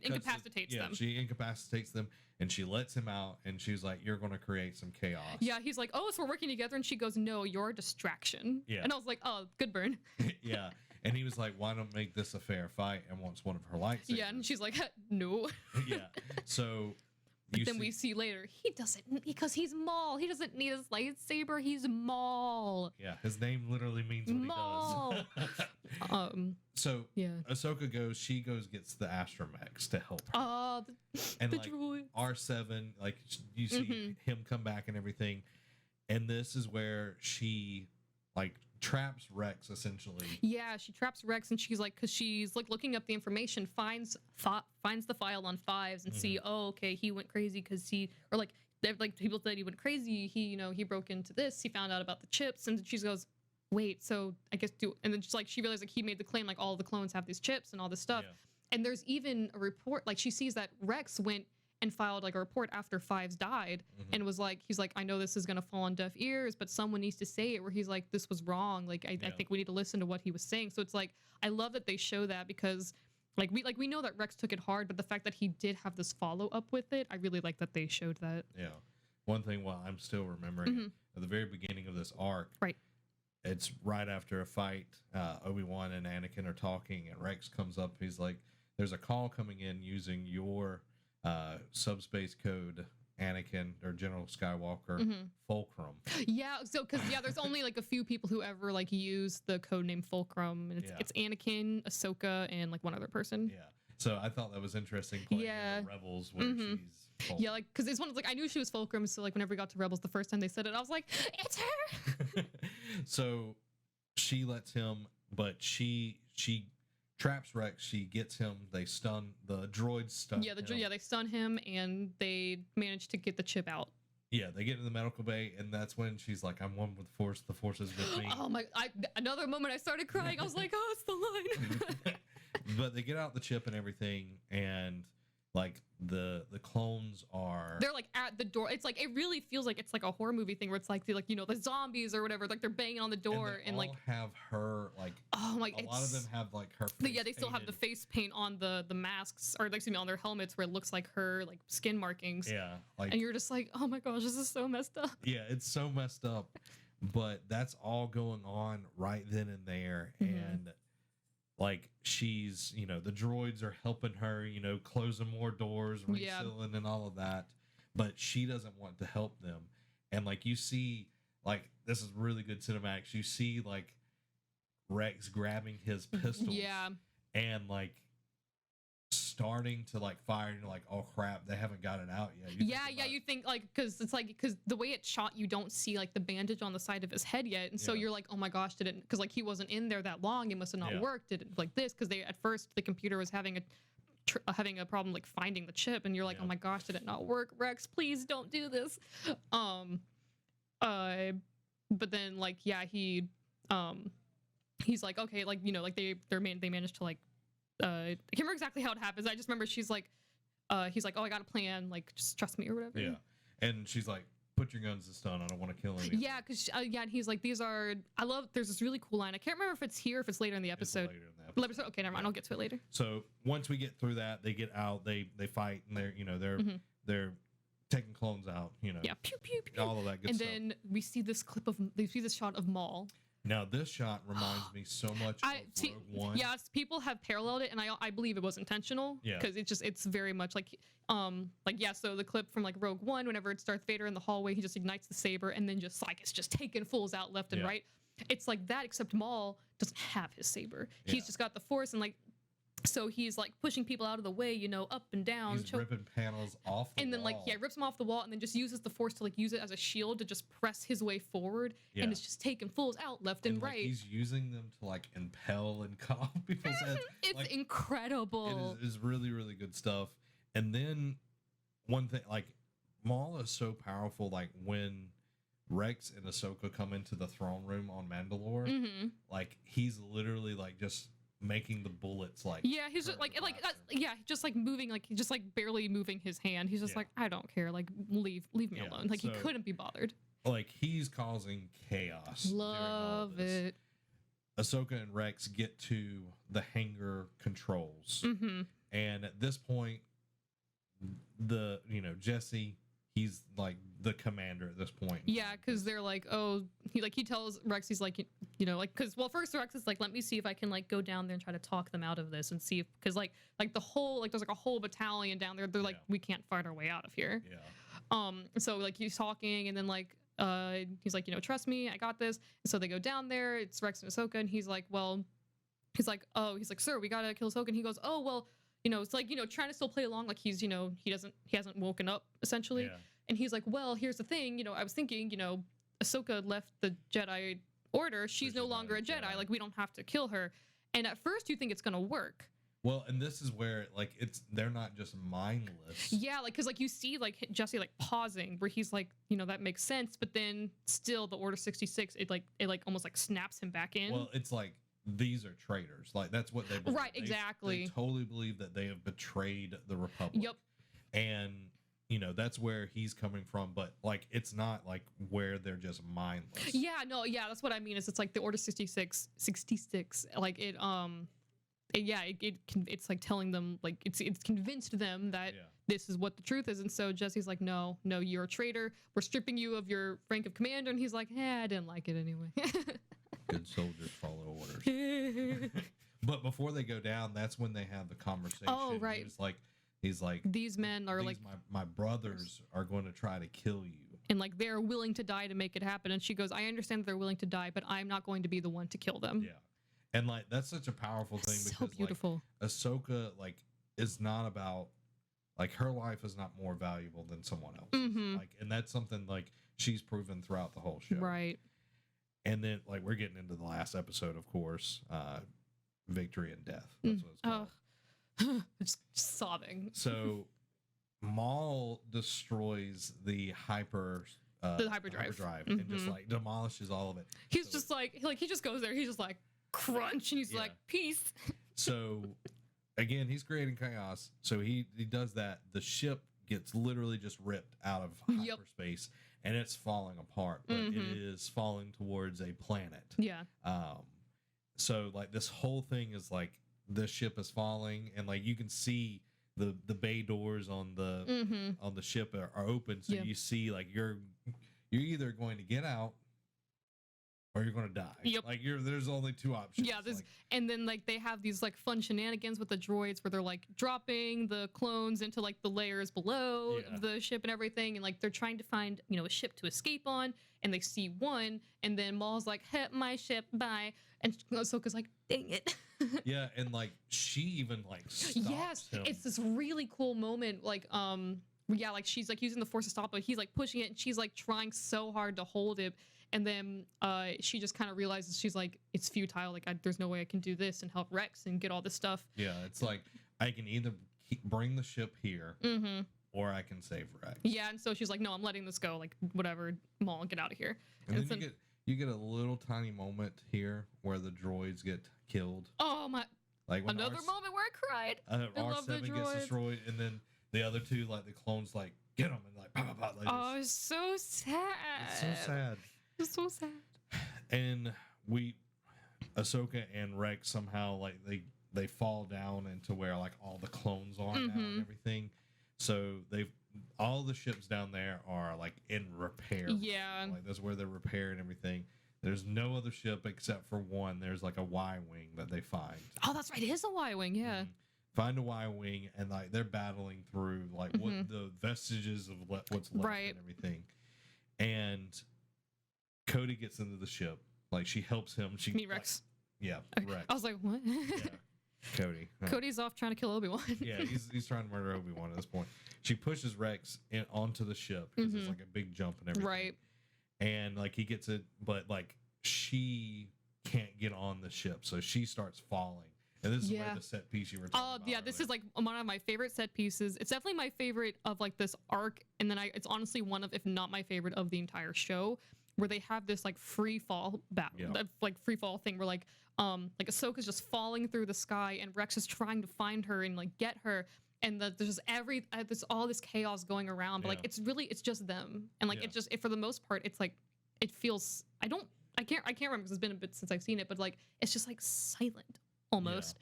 incapacitates them. She incapacitates them and she lets him out. And she's like, "You're going to create some chaos." Yeah, he's like, oh, so we're working together, and she goes, no, you're a distraction. Yeah. And I was like, oh, good burn. Yeah. And he was like, "Why don't make this a fair fight?" And wants one of her lightsabers. Yeah, and she's like, no. Yeah. So But then we see later, he doesn't, because he's Maul. He doesn't need his lightsaber. He's Maul. Yeah, his name literally means what Maul. he does. So Yeah. Ahsoka gets the astromechs to help her. Oh, And the like droid. R7, like you see Mhm. him come back and everything, And this is where she like traps Rex essentially. Yeah, she traps Rex, and she's like, because she's like looking up the information, finds the file on Fives, and see, oh, okay, he went crazy because or like people said he went crazy. He broke into this. He found out about the chips, and she goes, wait, so I guess and then just like she realized like he made the claim like all the clones have these chips and all this stuff. Yeah. And there's even a report, like she sees that Rex went and filed like a report after Fives died, and was like, he's like, I know this is gonna fall on deaf ears, but someone needs to say it. Where he's like, this was wrong. Like I think we need to listen to what he was saying. So it's like I love that they show that, because we know that Rex took it hard, but the fact that he did have this follow up with it, I really like that they showed that. Yeah. One thing while I'm still remembering at the very beginning of this arc, Right. It's right after a fight. Obi-Wan and Anakin are talking, and Rex comes up. He's like, "There's a call coming in using your subspace code, Anakin or General Skywalker, Fulcrum." Yeah, so because there's only like a few people who ever like use the code name Fulcrum, and it's Anakin, Ahsoka, and like one other person. Yeah. So I thought that was interesting. Playing Yeah. Rebels, where she's Fulcrum. Yeah, like because it's one of like I knew she was Fulcrum, so like whenever we got to Rebels the first time they said it, I was like, it's her. So she lets him, but she traps Rex. She gets him. They stun the droids. Stun. Yeah, him. they stun him, and they manage to get the chip out. Yeah, they get in the medical bay, and that's when she's like, "I'm one with the Force. The Force is with me." Oh my! Another moment I started crying. I was like, oh, it's the line. But they get out the chip and everything, and like the clones are They're like at the door. It's like it really feels like it's like a horror movie thing where it's like the zombies or whatever. Like they're banging on the door and like have her like. Oh my! A lot of them have like her. Yeah, they still have the face paint on the masks, or excuse me, on their helmets, where it looks like her like skin markings. Yeah, like, and you're just like, oh my gosh, this is so messed up. Yeah, it's so messed up, but that's all going on right then and there, and like she's, the droids are helping her, closing more doors, resealing and all of that, but she doesn't want to help them, and like you see, like this is really good cinematics. You see like Rex grabbing his pistols, and like starting to like fire, and you're like, oh crap, they haven't got it out yet. You think like because the way it's shot, you don't see like the bandage on the side of his head yet, and so you're like, oh my gosh, did it? Because like he wasn't in there that long, it must have not worked. Did it like this? Because at first the computer was having a problem like finding the chip, and you're like, oh my gosh, did it not work? Rex, please don't do this. But then like he's like, okay, like like they managed to like I can't remember exactly how it happens. I just remember he's like, oh, I got a plan, like just trust me or whatever. Yeah, and she's like, put your guns to stun. I don't want to kill anyone. Yeah, because and he's like, there's this really cool line. I can't remember if it's here or if it's later in the episode. It's later in the episode. Okay, never mind. I'll get to it later. So once we get through that, they get out. They fight, and they're taking clones out. Yeah, pew pew pew. All of that good and stuff. then we see this shot of Maul. Now this shot reminds me so much of Rogue One. Yes, people have paralleled it, and I believe it was intentional. Yeah. Because it's very much like so the clip from like Rogue One, whenever it's Darth Vader in the hallway, he just ignites the saber, and then just like it's just taking fools out left and right. It's like that, except Maul doesn't have his saber. Yeah. He's just got the Force, and like so he's like pushing people out of the way, up and down. He's ripping panels off the and then wall. rips them off the wall, and then just uses the Force to like use it as a shield to just press his way forward, and it's just taking fools out left and right. He's using them to like impel and cut off people's heads. It's incredible. It is really, really good stuff. And then one thing, like Maul is so powerful. Like when Rex and Ahsoka come into the throne room on Mandalore, like he's literally like just making the bullets like he's just like just like moving, like just like barely moving his hand. He's just like, I don't care, like leave me alone. Like he couldn't be bothered. Like he's causing chaos. Love it. Ahsoka and Rex get to the hangar controls, and at this point, Jesse, he's like the commander at this point. Yeah, because they're like, oh, he tells Rex, he's like, because first Rex is like, let me see if I can like go down there and try to talk them out of this and see if, because like the whole there's like a whole battalion down there. They're like, we can't fight our way out of here. Yeah. So like he's talking, and then like he's like, trust me, I got this. And so they go down there. It's Rex and Ahsoka, and he's like, sir, we gotta kill Ahsoka. And he goes, oh well, it's like trying to still play along, like he's he hasn't woken up essentially. Yeah. And he's like, well, here's the thing, I was thinking, Ahsoka left the Jedi Order, she's So no she's not longer a a Jedi. Jedi. Like we don't have to kill her. And at first you think it's gonna work. Well, and this is where like they're not just mindless. Yeah, like because like you see like Jesse like pausing where he's like, you know, that makes sense, but then still the Order 66, it like almost like snaps him back in. Well, it's like these are traitors. Like that's what they believe. Right, exactly. They totally believe that they have betrayed the Republic. Yep. And you know that's where he's coming from, but like it's not like where they're just mindless. Yeah, no, yeah, that's what I mean. Is it's like the Order 66, like it's like telling them like it's convinced them that Yeah. this is what the truth is, and so Jesse's like, no, you're a traitor. We're stripping you of your rank of commander, and he's like, I didn't like it anyway. Good soldiers follow orders. But before they go down, that's when they have the conversation. Oh, right. He's like, These men are like, my brothers are going to try to kill you. and like they're willing to die to make it happen. And she goes, I understand that they're willing to die, but I'm not going to be the one to kill them. Yeah. And like that's such a powerful thing So because beautiful. like Ahsoka like is not about like her life is not more valuable than someone else. Mhm. Like, and that's something like she's proven throughout the whole show. Right. And then like we're getting into the last episode, of course, Victory and Death. That's what it's called. Just sobbing. So Maul destroys the hyperdrive and just Mhm. like demolishes all of it. He's So- just like he just goes there. He's just like crunch, and he's Yeah. like peace. So again, he's creating chaos. So he does that. The ship gets literally just ripped out of Yep. hyperspace and it's falling apart, but it is falling towards a planet. Yeah. So like this whole thing is like the ship is falling and like you can see the bay doors on the ship are open. So Yeah. you see like you're either going to get out or you're going to die. Yep. Like there's only two options. Yeah, like, and then like they have these like fun shenanigans with the droids where they're like dropping the clones into like the layers below Yeah. the ship and everything, and like they're trying to find, you know, a ship to escape on, and they see one, and then Maul's like, "Hey, my ship, bye," and Ahsoka's like, "Dang it." yeah, and like she even like stops Yes, him. it's this really cool moment. Like, yeah, like she's like using the force to stop it. He's like pushing it, and she's like trying so hard to hold it. And then she just kind of realizes she's like, it's futile. Like, there's no way I can do this and help Rex and get all this stuff. Yeah, it's like I can either bring the ship here or I can save Rex. Yeah, and so she's like, no, I'm letting this go. Like, whatever, Maul, get out of here. And then you get a little tiny moment here where the droids get killed. Oh my! Like when Another moment where I cried. I love the R7 gets droids. destroyed, and then the other two, like the clones, like get them and like, bah, bah, bah, like Oh, it's so sad. it's so sad. It's so sad. And Ahsoka and Rex somehow like they fall down into where like all the clones are now and everything. So all the ships down there are like in repair. Yeah. Like that's where they're repairing everything. There's no other ship except for one. There's like a Y-wing that they find. Oh, that's right. It is a Y-wing. Yeah. Find a Y-wing and like they're battling through like what the vestiges of what's left Right. and everything. And Cody gets into the ship. Like she helps him. She Meet like, Rex. yeah, Rex. I was like, what? Yeah. Cody. Cody's off trying to kill Obi-Wan. Yeah, he's trying to murder Obi-Wan at this point. She pushes Rex onto the ship because it's like a big jump and everything. Right. And like he gets it, but like she can't get on the ship, so she starts falling. And this is where the set piece you were talking about. Yeah, this earlier. is like one of my favorite set pieces. It's definitely my favorite of like this arc, and then it's honestly one of, if not my favorite of the entire show, where they have this like free fall battle, like free fall thing where like Ahsoka's just falling through the sky, and Rex is trying to find her and like get her, and there's there's all this chaos going around, but like it's just them, and like for the most part it's like it feels I can't remember because it's been a bit since I've seen it, but like it's just like silent almost.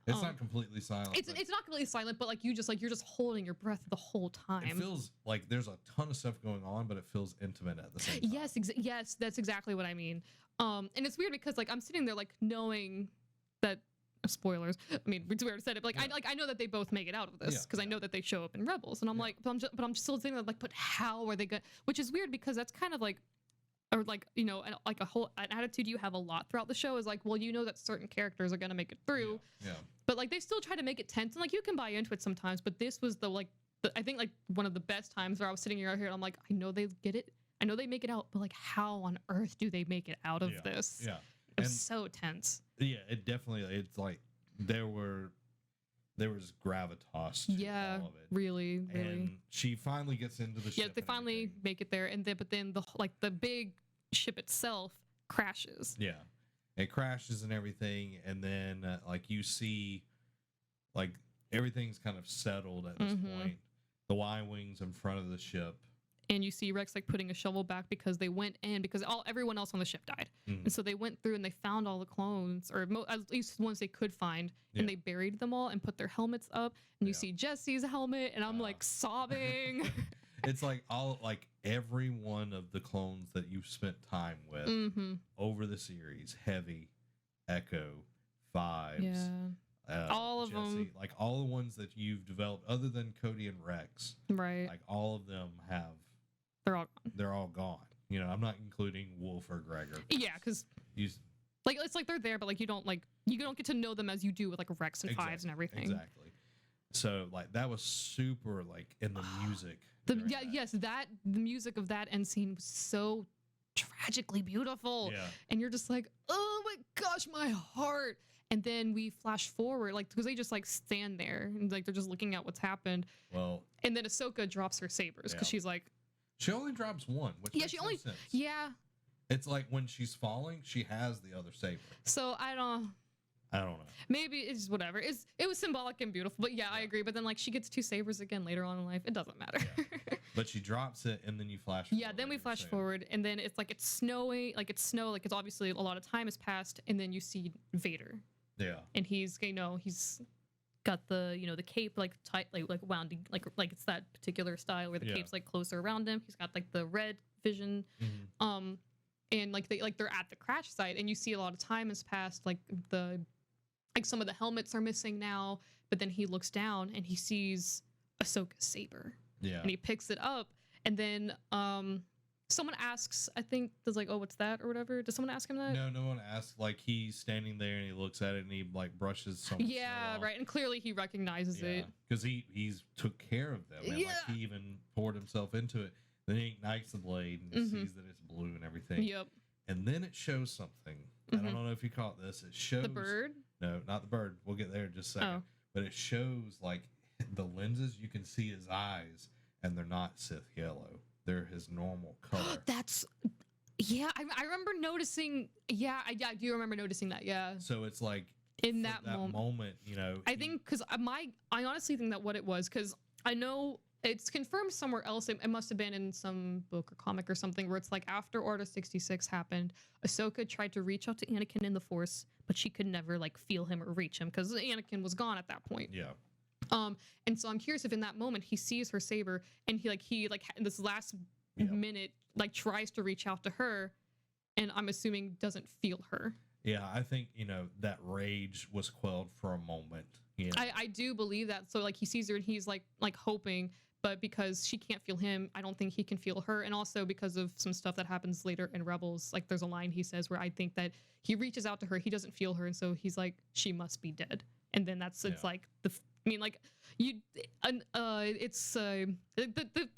Yeah. It's not completely silent. It's not completely silent, but like you're just holding your breath the whole time. It feels like there's a ton of stuff going on, but it feels intimate at the same time. Yes, that's exactly what I mean. And it's weird because like I'm sitting there like knowing that spoilers. I mean, it's weird to say it, but like I know that they both make it out of this because I know that they show up in Rebels, and I'm like, but I'm still thinking like, but how are they going? Which is weird because that's kind of like, or like, you know, like an attitude you have a lot throughout the show is like, well, you know that certain characters are gonna make it through, but like they still try to make it tense, and like you can buy into it sometimes, but this was I think like one of the best times where I was sitting here and I'm like, I know they get it, I know they make it out, but like, how on earth do they make it out of this? Yeah. It was And so tense. yeah, it definitely, it's like there was gravitas to Yeah, all of it. really. And she finally gets into the ship. Yeah, they and finally everything. make it there, and then but then the big ship itself crashes. Yeah. It crashes and everything, and then like you see, like everything's kind of settled at this point. The Y-wings in front of the ship. And you see Rex like putting a shovel back because they went in because everyone else on the ship died, and so they went through and they found all the clones, or at least ones they could find, and they buried them all and put their helmets up. And you see Jesse's helmet, and I'm like sobbing. It's like every one of the clones that you've spent time with over the series, Heavy, Echo, Fives, all of Jesse, them, like all the ones that you've developed, other than Cody and Rex, right? like all of them They're all gone. gone. You know, I'm not including Wolf or Gregor. Yeah, because like it's like they're there, but like you don't get to know them as you do with like Rex and Fives and everything. Exactly. So like that was super like in the music. The music of that end scene was so tragically beautiful. Yeah. And you're just like, oh my gosh, my heart. And then we flash forward, like, because they just like stand there and like they're just looking at what's happened. Well, and then Ahsoka drops her sabers because she's like, she only drops one, which makes no sense. Yeah. It's like when she's falling, she has the other saber. So I don't know. Maybe it's whatever. It was symbolic and beautiful, but yeah, I agree. But then like she gets 2 sabers again later on in life. It doesn't matter. Yeah. But she drops it, and then you flash. Yeah, then we flash forward, and then it's like it's snowing, like it's snow, like it's obviously a lot of time has passed, and then you see Vader. Yeah. And he's he's got the the cape like tight like wound like it's that particular style where the cape's like closer around him. He's got like the red vision. And like they're at the crash site, and you see a lot of time has passed, like some of the helmets are missing now, but then he looks down and he sees Ahsoka's saber. Yeah. And he picks it up, and then someone asks, I think, does like, oh, what's that or whatever? Does someone ask him that? No one asks. Like he's standing there and he looks at it and he like brushes some. Yeah, right. And clearly he recognizes it because he's took care of them. And like he even poured himself into it. Then he ignites the blade and sees that it's blue and everything. Yep. And then it shows something. I don't know if you caught this. It shows the bird. No, not the bird. We'll get there in just a second. Oh. But it shows like the lenses. You can see his eyes, and they're not Sith yellow. They're his normal color. That's I remember noticing. Yeah, I do remember noticing that. Yeah. So it's like in that moment, I think because I honestly think that what it was, because I know it's confirmed somewhere else. It must have been in some book or comic or something where it's like after Order 66 happened, Ahsoka tried to reach out to Anakin in the Force, but she could never like feel him or reach him because Anakin was gone at that point. Yeah. And so I'm curious if in that moment he sees her saber and he in this last minute like tries to reach out to her, and I'm assuming doesn't feel her. Yeah, I think that rage was quelled for a moment. Yeah, I do believe that. So like he sees her and he's like hoping, but because she can't feel him, I don't think he can feel her. And also because of some stuff that happens later in Rebels, like there's a line he says where I think that he reaches out to her, he doesn't feel her, and so he's like, she must be dead. And then it's like it's the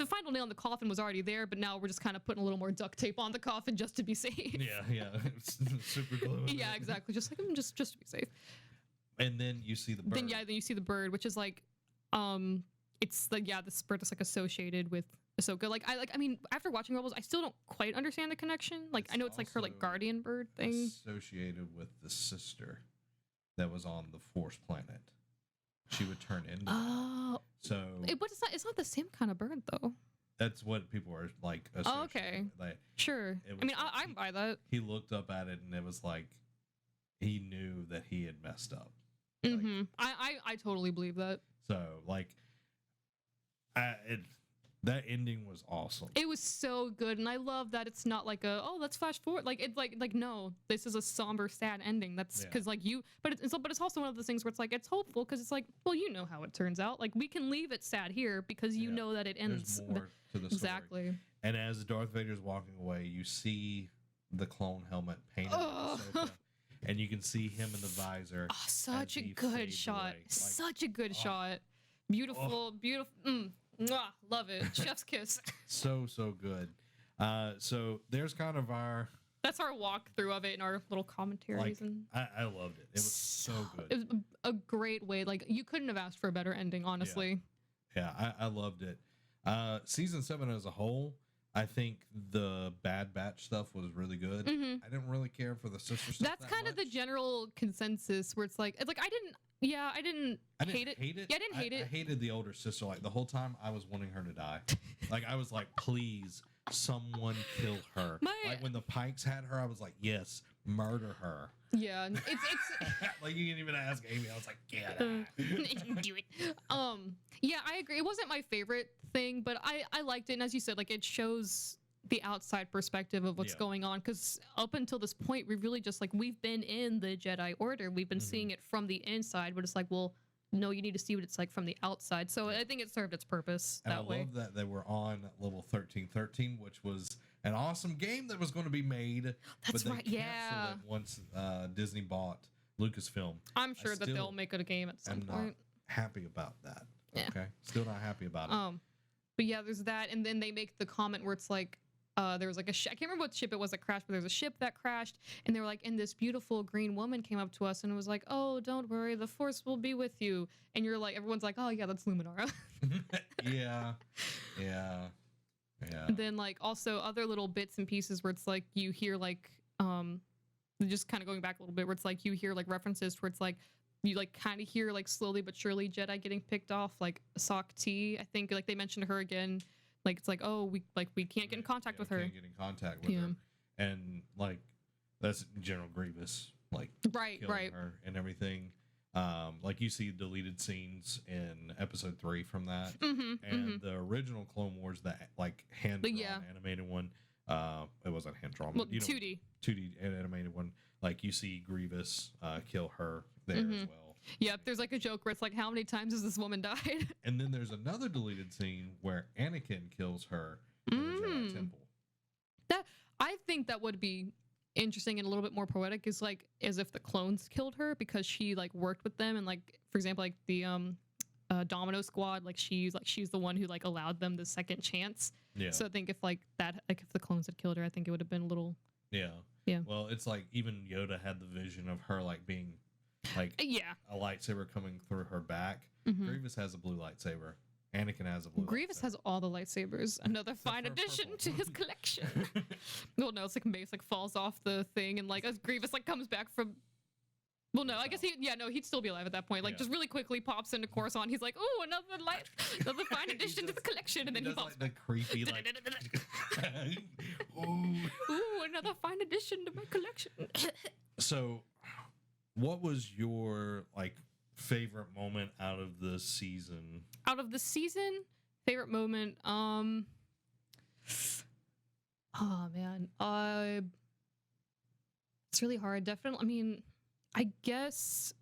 final nail in the coffin was already there, but now we're just kind of putting a little more duct tape on the coffin just to be safe. Yeah, super glue. Yeah, exactly. Just like just to be safe. And then you see the bird. Then you see the bird, which is like it's like this bird that's like associated with Ahsoka. I mean, after watching Rebels, I still don't quite understand the connection. Like I know it's like her like guardian bird thing. Associated with the sister that was on the Force planet. She would turn into. Oh. So. But it's not the same kind of bird though. That's what people are like. Oh, okay. Like, sure. I mean, I buy that. He looked up at it and it was like he knew that he had messed up. Mm-hmm. I totally believe that. So like, that ending was awesome. It was so good, and I love that it's not like let's flash forward. Like it's like no, this is a somber, sad ending. That's because but it's also one of those things where it's like it's hopeful because it's like, well, you know how it turns out. Like we can leave it sad here because you know that it ends. There's more to the story. Exactly. And as Darth Vader's walking away, you see the clone helmet painted on Ahsoka, and you can see him in the visor. Oh, such a good shot. Such a good shot. Beautiful, beautiful. Mwah, love it. Chef's kiss. So good. So there's kind of our That's our walkthrough of it and our little commentaries. And I loved it. It was so good. It was a great way. Like, you couldn't have asked for a better ending, honestly. Yeah, I loved it. Season 7 as a whole, I think the Bad Batch stuff was really good. Mhm. I didn't really care for the sister stuff. That's that kind of the much. general consensus where it's like I didn't I didn't hate it. Yeah, I didn't hate it. I hated the older sister. Like the whole time, I was wanting her to die. Like I was like, please, someone kill her. Like when the Pikes had her, I was like, yes, murder her. Yeah, it's Like you didn't even ask Amy. I was like, get do it. Yeah, I agree. It wasn't my favorite thing, but I liked it. And as you said, like, it shows the outside perspective of what's Yeah. going on, because up until this point we really just, like, we've been in the Jedi Order, we've been seeing it from the inside, but it's like, well, no, you need to see what it's like from the outside. So I think it served its purpose And that I way. love that they were on level 1313, which was an awesome game that was going to be made. That's but they right, canceled yeah. it once Disney bought Lucasfilm. I'm sure that still they'll make it a game at some I'm not point. happy about that. Yeah. Okay, still not happy about it. But yeah, there's that, and then they make the comment where it's like, there was like I can't remember what ship it was that crashed, but there's a ship that crashed, and they were like, and this beautiful green woman came up to us and was like, oh, don't worry, the Force will be with you. And you're like, everyone's like, oh yeah, that's Luminara. Yeah. And then, like, also other little bits and pieces where it's like you hear, like, just kind of going back a little bit, where it's like you hear like references where it's like you like kind of hear like slowly but surely Jedi getting picked off, like Sok T. I think like they mentioned her again. Like, it's like, oh, we can't get in contact with her. Can't get in contact with her, and like that's General Grievous, like Right, killing right. her and everything. Like you see deleted scenes in episode 3 from that, and the original Clone Wars, that like hand drawn animated one. It wasn't hand drawn, Well, you know, 2D. 2D animated one. Like you see Grievous kill her there as well. Yep, there's like a joke where it's like, how many times has this woman died? And then there's another deleted scene where Anakin kills her in the Jedi Temple. That, I think that would be interesting and a little bit more poetic, is like as if the clones killed her because she like worked with them, and like, for example, like the Domino Squad, like she's the one who like allowed them the second chance. Yeah. So I think if like that, like if the clones had killed her, I think it would have been a little. Yeah. Yeah. Well, it's like even Yoda had the vision of her like being like a lightsaber coming through her back. Grievous has a blue lightsaber. Anakin has a blue Grievous lightsaber. has all the lightsabers. Another fine for addition purple. to his collection. Well, no, it's like Mace like falls off the thing, and like as Grievous like comes back from. Well, no, I guess he'd still be alive at that point. Like, just really quickly pops into Coruscant. He's like, "Oh, another fine addition to the collection," and then he does, pops. like, the creepy like. Ooh. Ooh, another fine addition to my collection. So, what was your like favorite moment out of the season? Out of the season, favorite moment. Oh man, it's really hard. Definitely. I mean, I guess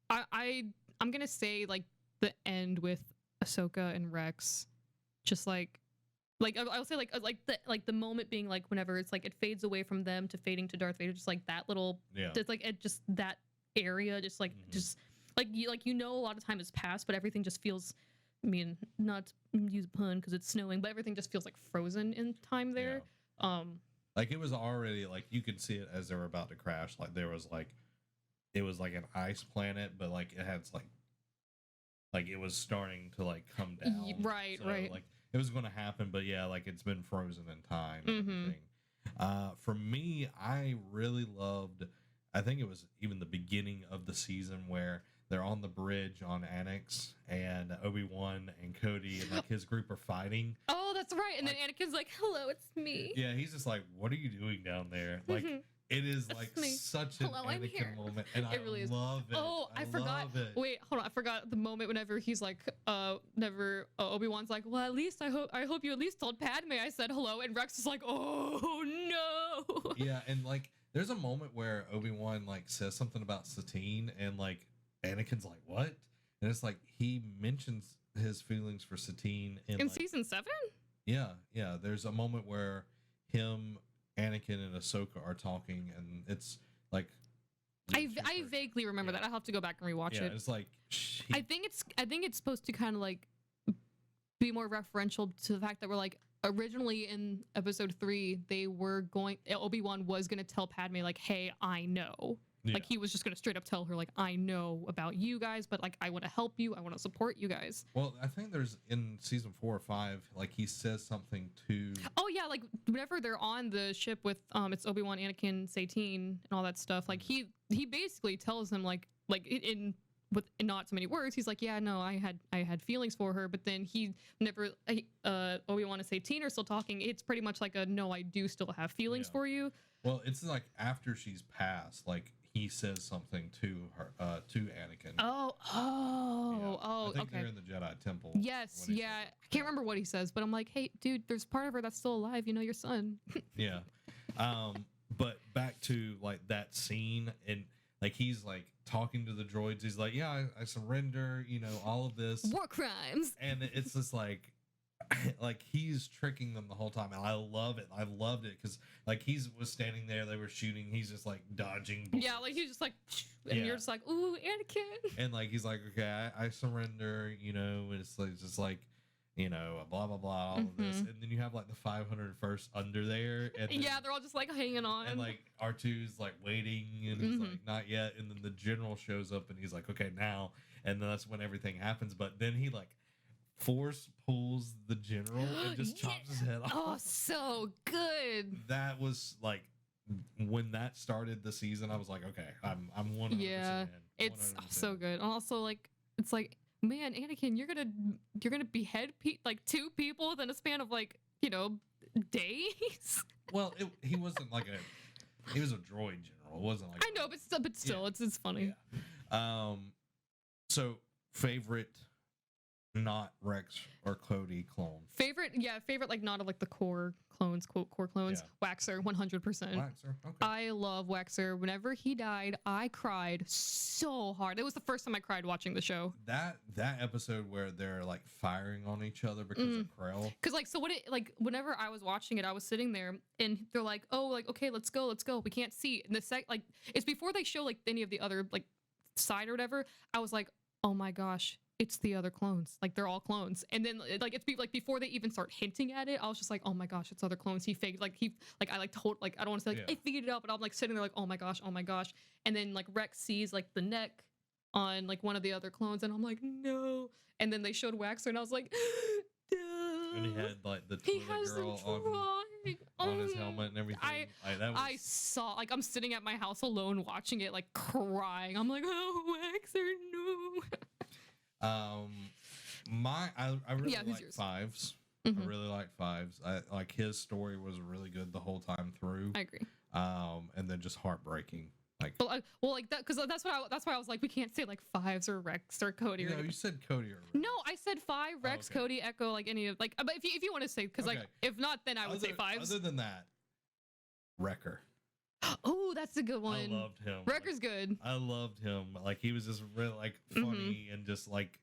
I'm gonna say like the end with Ahsoka and Rex, just like I'll say like the moment being like whenever it's like it fades away from them to fading to Darth Vader, just like that little, just like it, just that area, just like just like you know a lot of time has passed, but everything just feels. I mean, not to use a pun because it's snowing, but everything just feels like frozen in time there. Like it was already like you could see it as they were about to crash. Like there was like it was like an ice planet, but like it had like it was starting to like come down. Right, so, right. Like it was going to happen, but yeah, like it's been frozen in time. And everything. For me, I really loved. I think it was even the beginning of the season where they're on the bridge on Annex, and Obi-Wan and Cody and like his group are fighting. Oh, that's right. And then Anakin's like, "Hello, it's me." Yeah, he's just like, "What are you doing down there?" Like, it is like such an Anakin moment, and I really love it. Oh, I forgot. Wait, hold on. I forgot the moment whenever he's like, Obi-Wan's like, "Well, at least I hope you at least told Padme I said hello," and Rex is like, "Oh no." Yeah, and like, there's a moment where Obi-Wan like says something about Satine, and like Anakin's like, "What?" And it's like he mentions his feelings for Satine in like, season 7. Yeah. There's a moment where him, Anakin, and Ahsoka are talking, and it's like I vaguely remember that. I'll have to go back and rewatch it. Yeah, it's like I think it's supposed to kind of like be more referential to the fact that we're like originally in episode 3, they were going Obi-Wan was going to tell Padme like, "Hey, I know." Yeah. Like he was just going to straight up tell her like, "I know about you guys, but like I want to help you. I want to support you guys." Well, I think there's in season 4 or 5, like he says something to. Oh yeah, like whenever they're on the ship with it's Obi-Wan, Anakin, Satine, and all that stuff, like he basically tells them like in with not so many words, he's like, "Yeah, no, I had feelings for her," but then he never Obi-Wan and Satine are still talking. It's pretty much like a no, I do still have feelings Yeah. for you. Well, it's like after she's passed, like he says something to her, to Anakin. Oh, I think okay. they're in the Jedi Temple. Yes, when he yeah. says it. I can't remember what he says, but I'm like, "Hey, dude, there's part of her that's still alive. You know, your son." Yeah. But back to like that scene, and like he's like talking to the droids. He's like, "Yeah, I surrender." You know, all of this, War crimes. and it's just like like he's tricking them the whole time, and I love it. I loved it because like was standing there, they were shooting, he's just like dodging bullets. Yeah, like he's just like, and Yeah. you're just like, "Ooh, Anakin." And like he's like, "Okay, I surrender," you know, and it's like just like, you know, blah blah blah, all of this, and then you have like the 501st under there, and then, Yeah, they're all just like hanging on. and like R2's like waiting, and he's like, "Not yet," and then the general shows up, and he's like, "Okay, now," and then that's when everything happens. But then he like force pulls the general and just chops his head off. Oh, so good. That was like when that started the season. I was like, okay, I'm 100% Yeah, in. it's 100% so in. good. And also, like, it's like, man, Anakin, you're gonna behead like 2 people within a span of like, you know, days. Well, he wasn't like he was a droid general. It wasn't like I know, but still, Yeah. it's funny. Yeah. So favorite, not Rex or Cody clone. Favorite like not of like the core clones, quote core clones. Waxer, 100%. Waxer. Okay. I love Waxer. Whenever he died, I cried so hard. It was the first time I cried watching the show. That episode where they're like firing on each other because of Krell. Cause like so what it like whenever I was watching it, I was sitting there and they're like, "Oh, like okay, let's go. We can't see." And the like it's before they show like any of the other like side or whatever. I was like, "Oh my gosh, it's the other clones. Like they're all clones." And then like it's like before they even start hinting at it, I was just like, "Oh my gosh, it's other clones." He faked I like told like I don't want to say like I figured it out, but I'm like sitting there like, "Oh my gosh." And then like Rex sees like the neck on like one of the other clones, and I'm like, "No." And then they showed Waxer, and I was like, And he had like the he toilet has girl the drawing on his helmet and everything. That was, I saw like I'm sitting at my house alone watching it, like crying. I'm like, "Oh, Waxer, no." I really Yeah, who's like yours? Fives. Mhm. I really like Fives. I like his story was really good the whole time through. I agree. And then just heartbreaking. Like, Well, like that, because that's why I was like, we can't say like Fives or Rex or Cody. you or know, you anything. said Cody or Rex. No, I said 5, Rex, okay. Cody, Echo, like any of like. But if you want to say, because like Okay. if not, then I would say Fives. Other than that, Wrecker. Oh, that's a good one. I loved him. Wrecker's good. I loved him. Like he was just really like funny and just like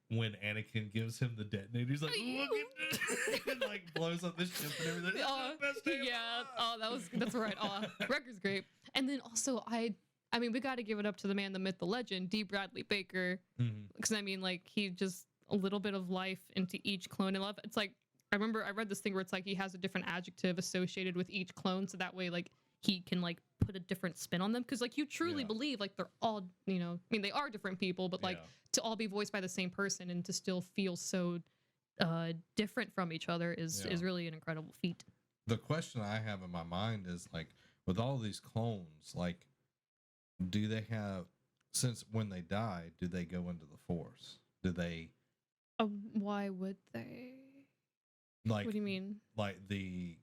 when Anakin gives him the detonator, he's like, "Look at this," and like blows up the ship and everything. It's the best day of my Yeah. life. That's right. Wrecker's great. And then also I mean, we got to give it up to the man, the myth, the legend, D. Bradley Baker, Mhm. because I mean, like he just a little bit of life into each clone. And love. It's like I remember I read this thing where it's like he has a different adjective associated with each clone, so that way like he can like put a different spin on them, because like you truly Yeah. believe like they're all, you know, I mean they are different people, but like Yeah. to all be voiced by the same person and to still feel so different from each other is really an incredible feat. The question I have in my mind is like, with all these clones, like, do they have, since when they die, do they go into the Force? Do they Why would they? like? What do you mean? Like the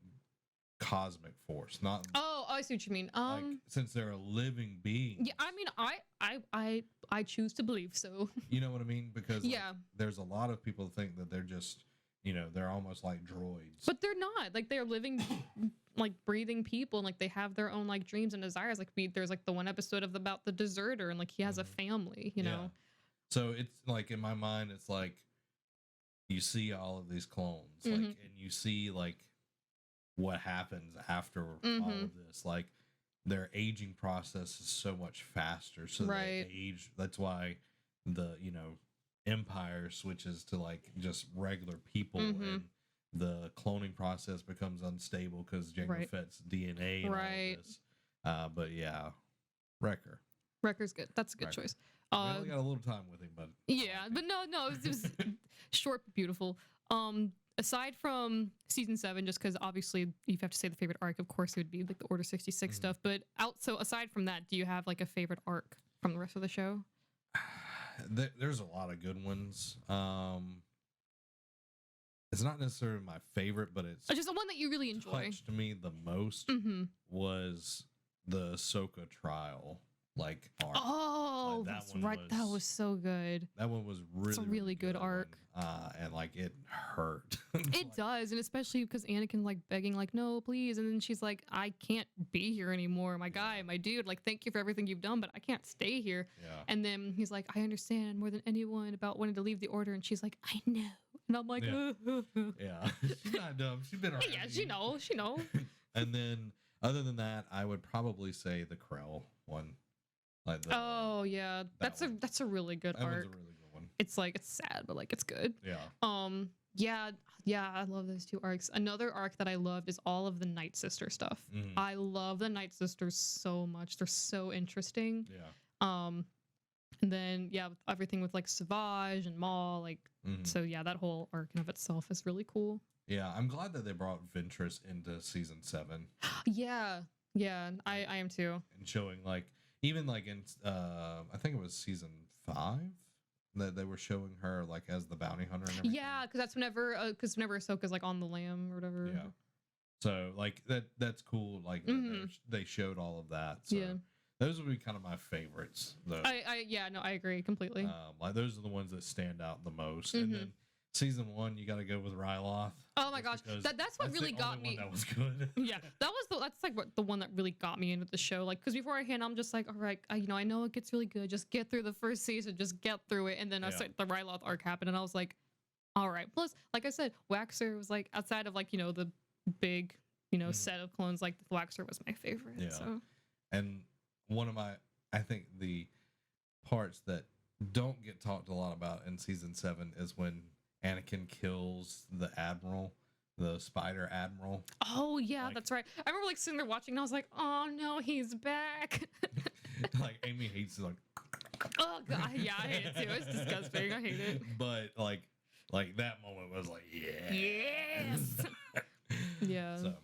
cosmic Force, not Oh, I see what you mean. like since they're a living being. Yeah, I mean, I choose to believe so. You know what I mean? Because like, Yeah. there's a lot of people think that they're just, you know, they're almost like droids. But they're not. Like they're living, like breathing people, and like they have their own like dreams and desires. Like there's like the one episode about the deserter, and like he has a family. You know. So it's like in my mind, it's like you see all of these clones, like, and you see like what happens after all of this. Like their aging process is so much faster. So Right. they age. That's why the Empire switches to like just regular people, and the cloning process becomes unstable because Jango Right. Fett's DNA and Right. all of this. But yeah, Wrecker. Wrecker's good. That's a good Wrecker. choice. We only got a little time with him, but I Yeah, like but him. no, it was short but beautiful. Aside from season 7, just because obviously you have to say the favorite arc, of course it would be like the Order 66 Mhm. stuff. But so aside from that, do you have like a favorite arc from the rest of the show? There's a lot of good ones. It's not necessarily my favorite, but it's Just the one that you really enjoy. touched me the most Mm-hmm. was the Ahsoka trial arc. Oh, that that's one right. That was- was so good. That one was really, It's a really good arc. one, and it hurt. It does, and especially because Anakin like begging, like, no, please, and then she's like, I can't be here anymore, my guy, Yeah. my dude. Like, thank you for everything you've done, but I can't stay here. Yeah, And then he's like, I understand more than anyone about wanting to leave the order, and she's like, I know, and I'm like, Yeah. yeah. She's not dumb. She's been around. yeah, she knows, she knows. And then, other than that, I would probably say the Krell one. Like the, Oh yeah, that one. that's a really good that one's arc. a really good one. It's like it's sad, but like it's good. Yeah. Yeah, I love those two arcs. Another arc that I loved is all of the Night Sister stuff. Mhm. I love the Night Sisters so much. They're so interesting. Yeah. And then yeah, everything with like Savage and Maul, like Mhm. so yeah, that whole arc in of itself is really cool. Yeah. I'm glad that they brought Ventress into season 7 Yeah, I am too. and showing even in I think it was season 5 that they were showing her as the bounty hunter and everything. Yeah, because that's whenever Ahsoka's like on the lamb or whatever. Yeah. So that's cool. That Mhm. they showed all of that. So Yeah. those would be kind of my favorites though. I agree completely. Those are the ones that stand out the most. Mhm. And then season 1, you got to go with Ryloth. Oh my just gosh, because that's what really the got only me. one that was good. Yeah, that's like what the one that really got me into the show. Like, because beforehand, I'm just like, all right, I know it gets really good. Just get through the first season, just get through it. And then Yeah. the Ryloth arc happened, and I was like, all right. Plus, like I said, Waxer was like outside of the big Mhm. set of clones. Like Waxer was my favorite. Yeah. So And one of I think the parts that don't get talked a lot about in season 7 is when Anakin kills the admiral, the spider admiral. oh yeah, Like- that's right. I remember sitting there watching, and I was like, oh no, he's back. Amy hates it. Oh god, yeah, I hate it too. It's disgusting. I hate it. But that moment was yeah. Yes. Yeah. So,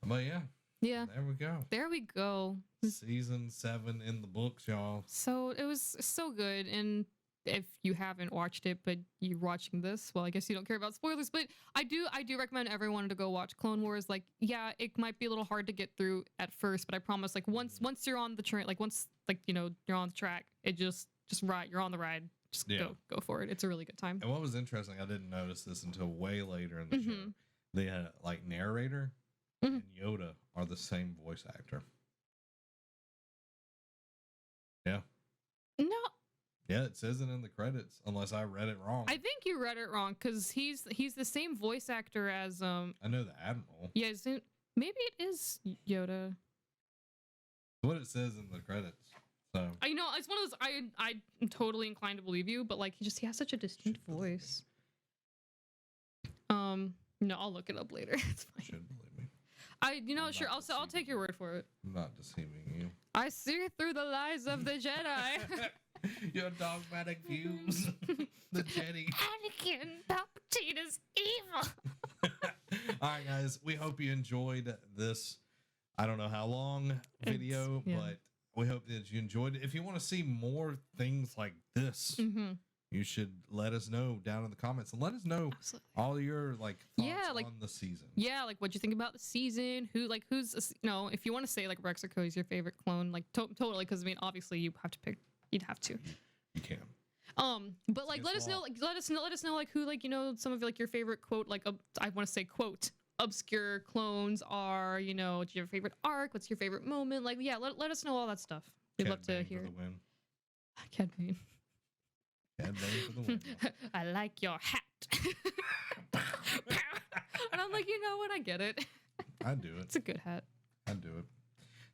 but yeah, Yeah. there we go. There we go. Season 7 in the books, y'all. So it was so good, and if you haven't watched it but you're watching this, well, I guess you don't care about spoilers, but I do recommend everyone to go watch Clone Wars. Yeah, it might be a little hard to get through at first, but I promise once you're on the train, once you're on the track, it just ride, you're on the ride, just Yeah. go for it. It's a really good time. And what was interesting, I didn't notice this until way later in the show. Mhm. They had narrator Mhm. and Yoda are the same voice actor. Yeah. No, Yeah, it says it in the credits, unless I read it wrong. I think you read it wrong, because he's the same voice actor as I know the Admiral. yeah, maybe it is Yoda. What it says in the credits. So It's one of those I'm totally inclined to believe you, but he has such a distinct Should believe me. voice. No, I'll look it up later. It's you fine. should believe me. Sure, not I'll take deceiving your word for it. I'm not deceiving you. I see through the lies of the Jedi. Your dogmatic views. The Jedi. Anakin Palpatine is evil. All right, guys. We hope you enjoyed this. I don't know how long video, yeah. but we hope that you enjoyed it. If you want to see more things like this, Mm-hmm. you should let us know down in the comments and let us know Absolutely. all your thoughts Yeah, on the season. Yeah, what'd you think about the season? Who's if you want to say Rex or Cody is your favorite clone, totally, because obviously you have to pick. You'd have to. You can. But Against let us the know, law. let us know who some of your favorite quote, I want to say quote obscure clones are. Do you have your favorite arc? What's your favorite moment? Let us know all that stuff. We'd Cad love to Bane hear for it. the win. Cad Bane. Cad Bane for the win. I like your hat. And I'm like, you know what? I get it. I'd do it. It's a good hat. I'd do it.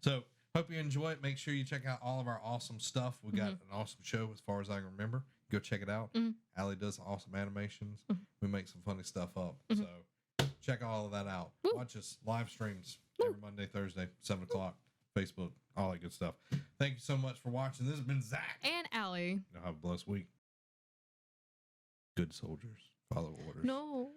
So hope you enjoy it. Make sure you check out all of our awesome stuff. We got an awesome show as far as I can remember. Go check it out. Mhm. Allie does awesome animations. Mhm. We make some funny stuff up. Mhm. So check all of that out. Woo. Watch us live streams Woo. every Monday, Thursday, 7 o'clock, Facebook, all that good stuff. Thank you so much for watching. This has been Zach. And Allie. Have a blessed week. Good soldiers follow orders. No.